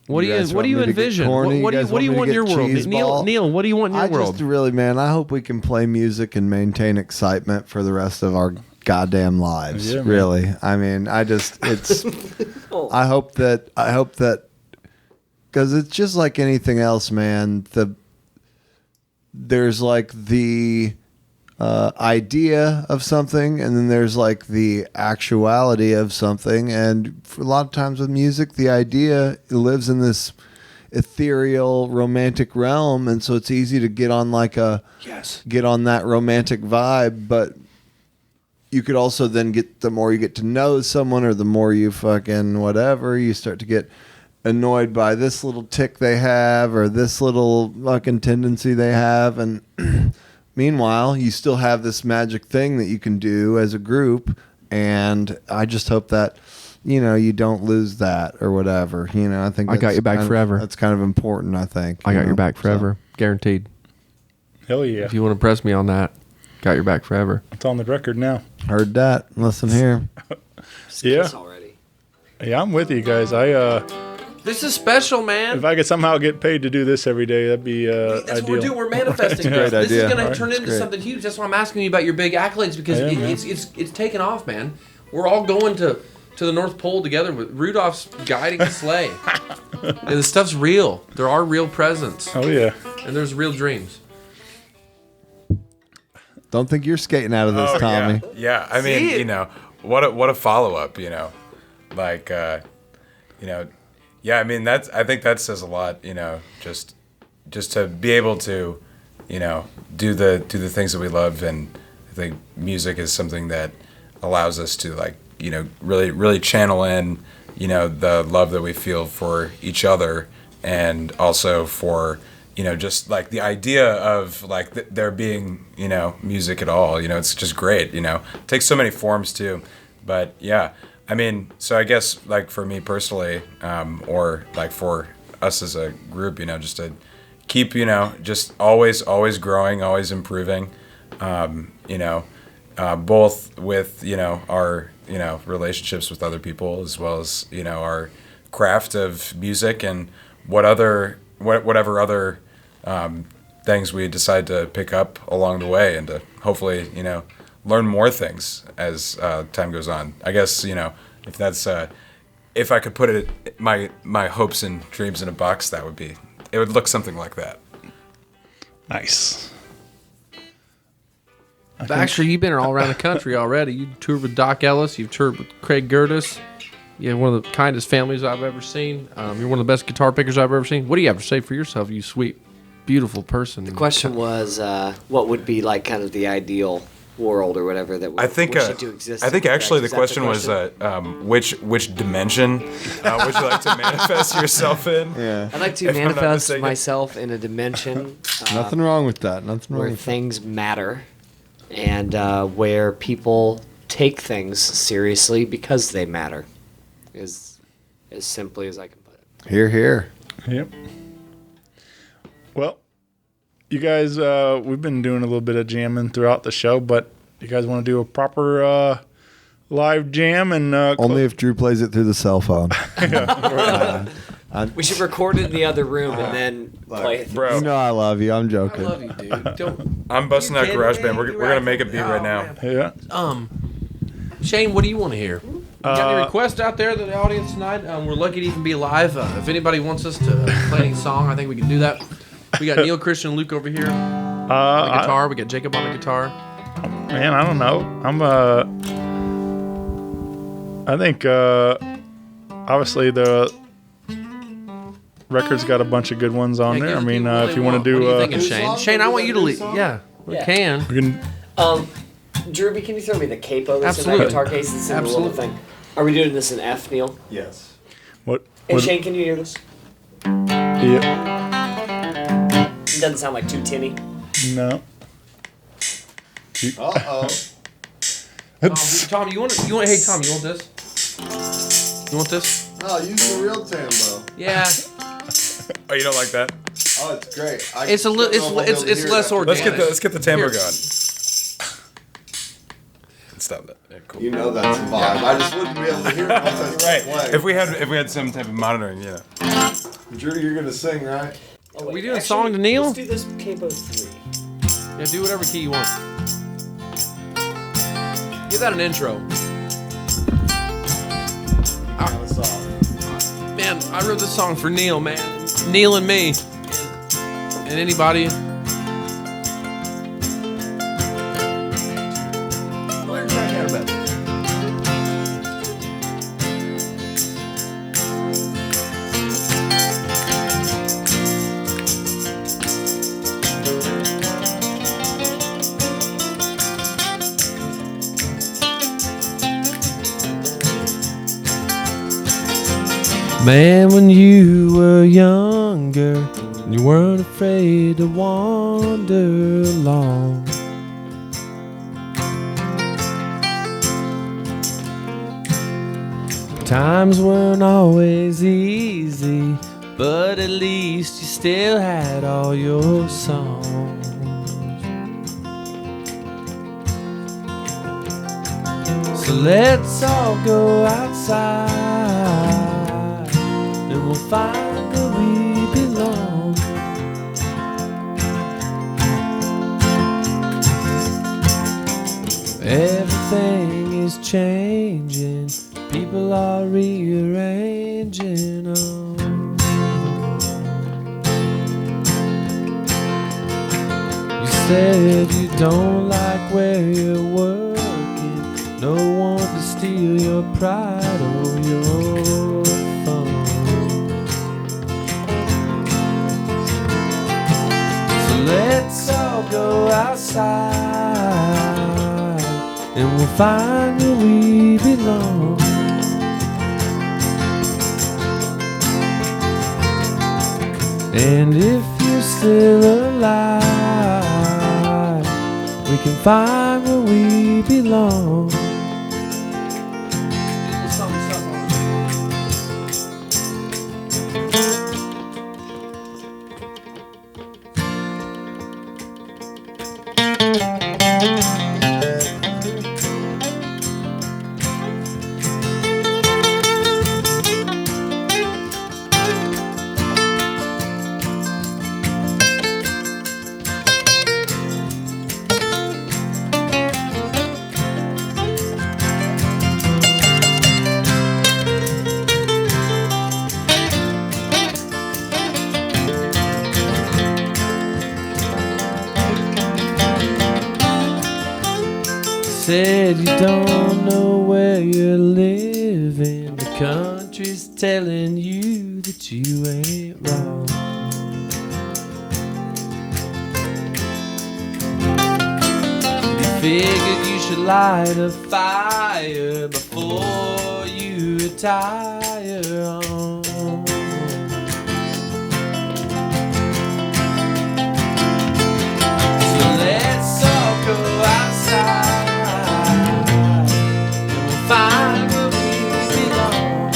What do you envision? What do you want in your world? Neil, what do you want in your world? I just really, man, I hope we can play music and maintain excitement for the rest of our goddamn lives. Yeah, really. I mean, I hope that because it's just like anything else, man. There's like the idea of something, and then there's like the actuality of something. And for a lot of times with music, the idea lives in this ethereal, romantic realm, and so it's easy to get on get on that romantic vibe. But you could also then the more you get to know someone, or the more you fucking whatever, you start to get annoyed by this little tick they have, or this little fucking tendency they have, and meanwhile, you still have this magic thing that you can do as a group, and I just hope that, you know, you don't lose that or whatever. You know, I think I got your back forever. That's kind of important, I think. I got your back forever. Guaranteed. Hell yeah. If you want to press me on that, got your back forever. It's on the record now. Heard that. Listen here. Yeah. Yeah, I'm with you guys. This is special, man. If I could somehow get paid to do this every day, that'd be That's ideal. what we're doing. We're manifesting Great this. This idea. is going Right. to turn into Great. something huge. That's why I'm asking you about your big accolades, because Yeah, man. it's taken off, man. We're all going to the North Pole together with Rudolph's guiding the sleigh. And the stuff's real. There are real presents. Oh yeah. And there's real dreams. Don't think you're skating out of this, Tommy. Yeah. I mean, you know, what a follow up, you know, like, you know, yeah. I mean, I think that says a lot, you know, just to be able to, you know, do the things that we love, and I think music is something that allows us to, like, you know, really channel in, you know, the love that we feel for each other, and also for, you know, just like the idea of like there being, you know, music at all. You know, it's just great. You know, it takes so many forms too. But yeah, I mean, so I guess like for me personally, or like for us as a group, you know, just to keep, you know, just always growing, always improving. You know, both with, you know, our, you know, relationships with other people, as well as, you know, our craft of music, and whatever other things we decide to pick up along the way, and to hopefully, you know, learn more things as time goes on. I guess, you know, if that's if I could put it my hopes and dreams in a box, it would look something like that. Nice. Baxter, you've been all around the country already. You toured with Doc Ellis. You've toured with Craig Gertis. You have one of the kindest families I've ever seen. You're one of the best guitar pickers I've ever seen. What do you have to say for yourself, you sweet, beautiful person? The question was, what would be like kind of the ideal world or whatever that I think we should do exist. I think in. actually the Is that question was which dimension would you like to manifest yourself in? Yeah. I'd like to If I'm not manifest mistaken. myself in a dimension Nothing wrong with that. Nothing wrong where with that. things matter and where people take things seriously because they matter. Is as simply as I can put it. Here, here. Yep. Well, you guys, we've been doing a little bit of jamming throughout the show, but you guys want to do a proper live jam and Only if Drew plays it through the cell phone. We should record it in the other room and then play it. Bro, You know I love you. I'm joking. I love you, dude. Don't. I'm busting out kidding Garage me? Band. We're You gonna make a right. beat Oh, right now. man. yeah. Shane, what do you want to hear? You got any requests out there to the audience tonight? We're lucky to even be live. If anybody wants us to play any song, I think we can do that. We got Neil, Christian, and Luke over here on the guitar. We got Jacob on the guitar. Man, I don't know. I think obviously the record's got a bunch of good ones on there. I mean, if you want to do, what are you thinking, Shane? Shane, I want you to lead. Yeah, we can. we can. Drewby, can you throw me the capo that's in Absolutely. that guitar case? It's in the little thing. Are we doing this in F, Neil? Yes. What? And Shane, can you hear this? Yeah. It doesn't sound like too tinny. No. Uh-oh. Tom, you want? Hey, Tom, you want this? You want this? No, use the real tambo. Yeah. Oh, you don't like that? Oh, it's great. It's a little. It's less organic. Let's get the timbre Here. going. Stop that. Yeah, cool. You know that's a vibe. I just wouldn't be able to hear it once I start playing. If we had some type of monitoring, you know. Drew, you're gonna sing, right? Oh, we doing a song to Neil? Let's do this capo 3. Yeah, do whatever key you want. Give that an intro. Man, I wrote this song for Neil, man. Neil and me. And anybody. Man, when you were younger, you weren't afraid to wander along. Times weren't always easy, but at least you still had all your songs. So let's all go outside and we'll find where we belong. Everything is changing, people are rearranging. You said you don't like where you're working, no one to steal your pride or your fun. So let's all go outside and we'll find where we belong. And if you're still alive, we can find where we belong. Said you don't know where you're living, the country's telling you that you ain't wrong. You figure you light a fire before you retire. So let's all go outside and we'll find where we belong.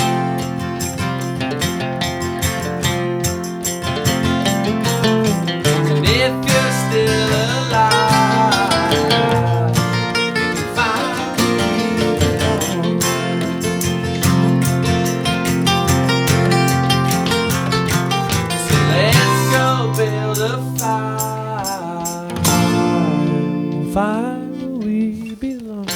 And if you're still alive, you'll find where we belong. So let's go build a fire. We'll find where we belong.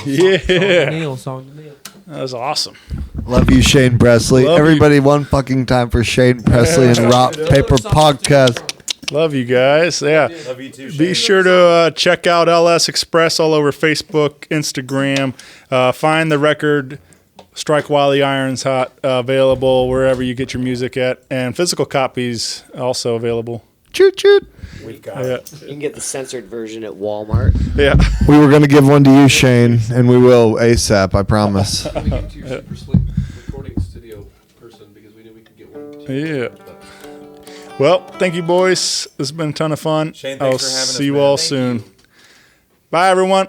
Yeah. Neil, song to Neil. That was awesome. Love you, Shane Presley. Love you. Everybody, one fucking time for Shane Presley and Rock Paper Podcast. Love you guys. Yeah. Love you too, Be sure to check out LS Express all over Facebook, Instagram. Find the record Strike While the Iron's Hot available wherever you get your music at. And physical copies also available. Choot choot. We've got Yeah. it. You can get the censored version at Walmart. Yeah. We were going to give one to you, Shane, and we will ASAP, I promise. We get to your Super Sleep recording studio person because we knew we could get one. Yeah. Well, thank you, boys. This has been a ton of fun. Shane, I'll thanks for having us, see you man. all Thank soon. Bye, everyone.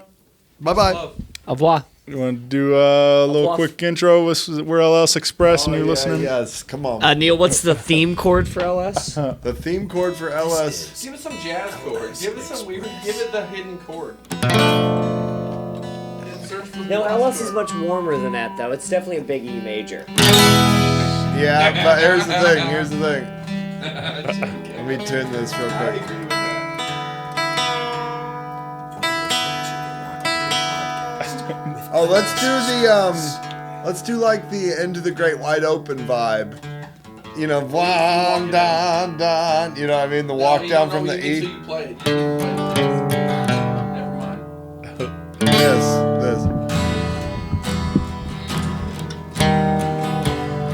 Bye-bye. Au revoir. You want to do a little quick intro? We're LS Express, and you're listening. Yes, come on. Neil, what's the theme chord for LS? The theme chord for LS. Give it some jazz chord. Give it some weird. Give it the hidden chord. No, LS is much warmer than that, though. It's definitely a big E major. Yeah, but here's the thing. Let me tune this real quick. Oh, let's do like the Into the Great Wide Open vibe. You know, dun, dun, dun, you know what I mean? The walk down from the E. Never mind. This.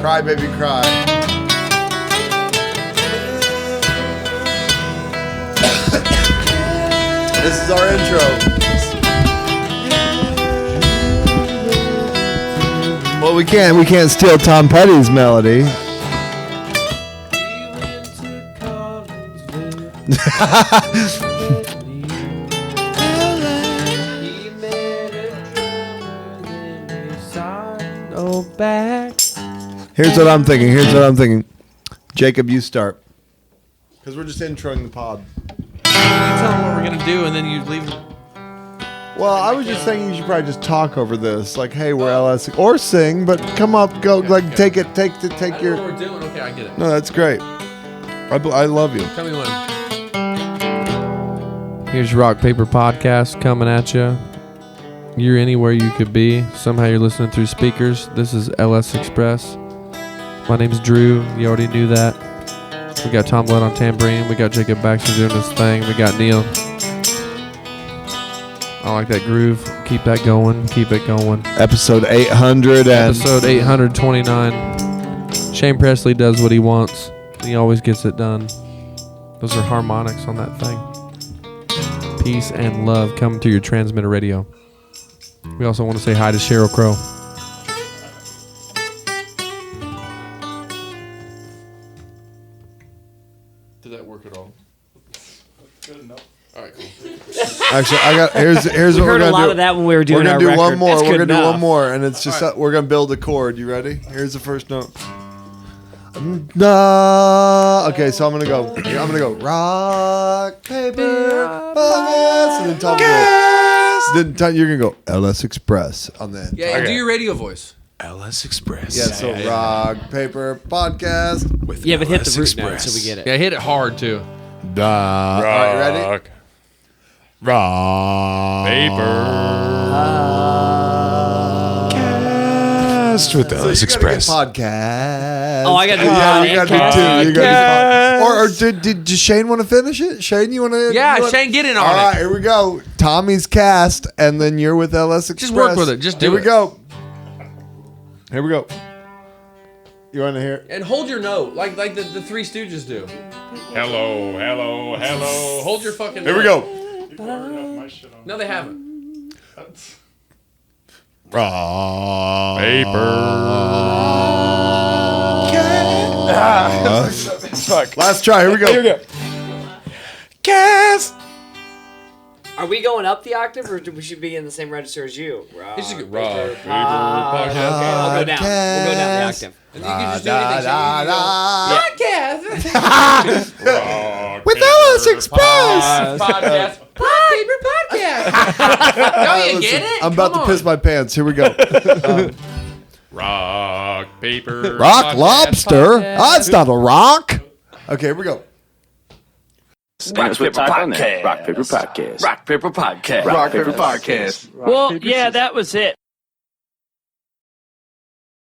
Cry, baby, cry. This is our intro. Well, we can't steal Tom Petty's melody. Here's what I'm thinking. Jacob, you start. Because we're just introing the pod. You tell them what we're gonna do, and then you leave. Well, I was just saying you should probably just talk over this, like, "Hey, we're LS," or sing, but come up, go, like, take your. I don't know what we're doing. Okay, I get it. No, that's great. I love you. Tell me when. Here's your Rock Paper Podcast coming at you. You're anywhere you could be. Somehow you're listening through speakers. This is LS Express. My name's Drew. You already knew that. We got Tom Lett on tambourine. We got Jacob Baxter doing his thing. We got Neil. I like that groove. Keep that going. Keep it going. Episode 800 and Episode 829. Shane Presley does what he wants. He always gets it done. Those are harmonics on that thing. Peace and love coming through your transmitter radio. We also want to say hi to Sheryl Crow. Did that work at all? Good enough. All right, cool. actually, here's We what we're heard a gonna lot do. of that when we were We're doing gonna our do record. one more. That's We're good gonna do enough. one more, and it's just we're gonna build a chord. You ready? Here's the first note. Nah. Okay, so I'm gonna go rock paper podcast, and then Tom you're gonna go LS Express on that. Yeah, do your radio voice. LS Express. Yeah, so rock paper podcast. With Yeah, but hit the LS root note Express. so we get it. Yeah, hit it hard too. All right, ready? Rock. Cast with So LS you gotta get Express. podcast. Oh, I gotta do Yeah, one you and gotta do two. You gotta Podcast. do or did Shane want to finish it? Shane, you want to? Yeah, Shane, get in on All right, it. here we go. Tommy's cast, and then you're with LS Express. Just work with it. Just do Here we it. go. Here we go. You want to hear? And hold your note, like the Three Stooges do. Hello, hello, hello. Hold your fucking Here we note. go. No, they haven't. Fuck. Last try. Here we go. Here we go. Gas. Are we going up the octave, or we should be in the same register as you? Rock, It's just a paper, rock, paper, okay, I'll go down. We'll go down the octave. And you can just do anything. Podcast. With LS Express. Podcast. Paper podcast. No, you get it? I'm about to piss my pants. Here we go. Rock, paper, Rock podcast, lobster. podcast. Oh, it's not a rock. Okay, here we go. Rock Paper Podcast. Rock Paper Podcast. Rock Paper Podcast. Rock Paper Podcast. Well, yeah, that was it.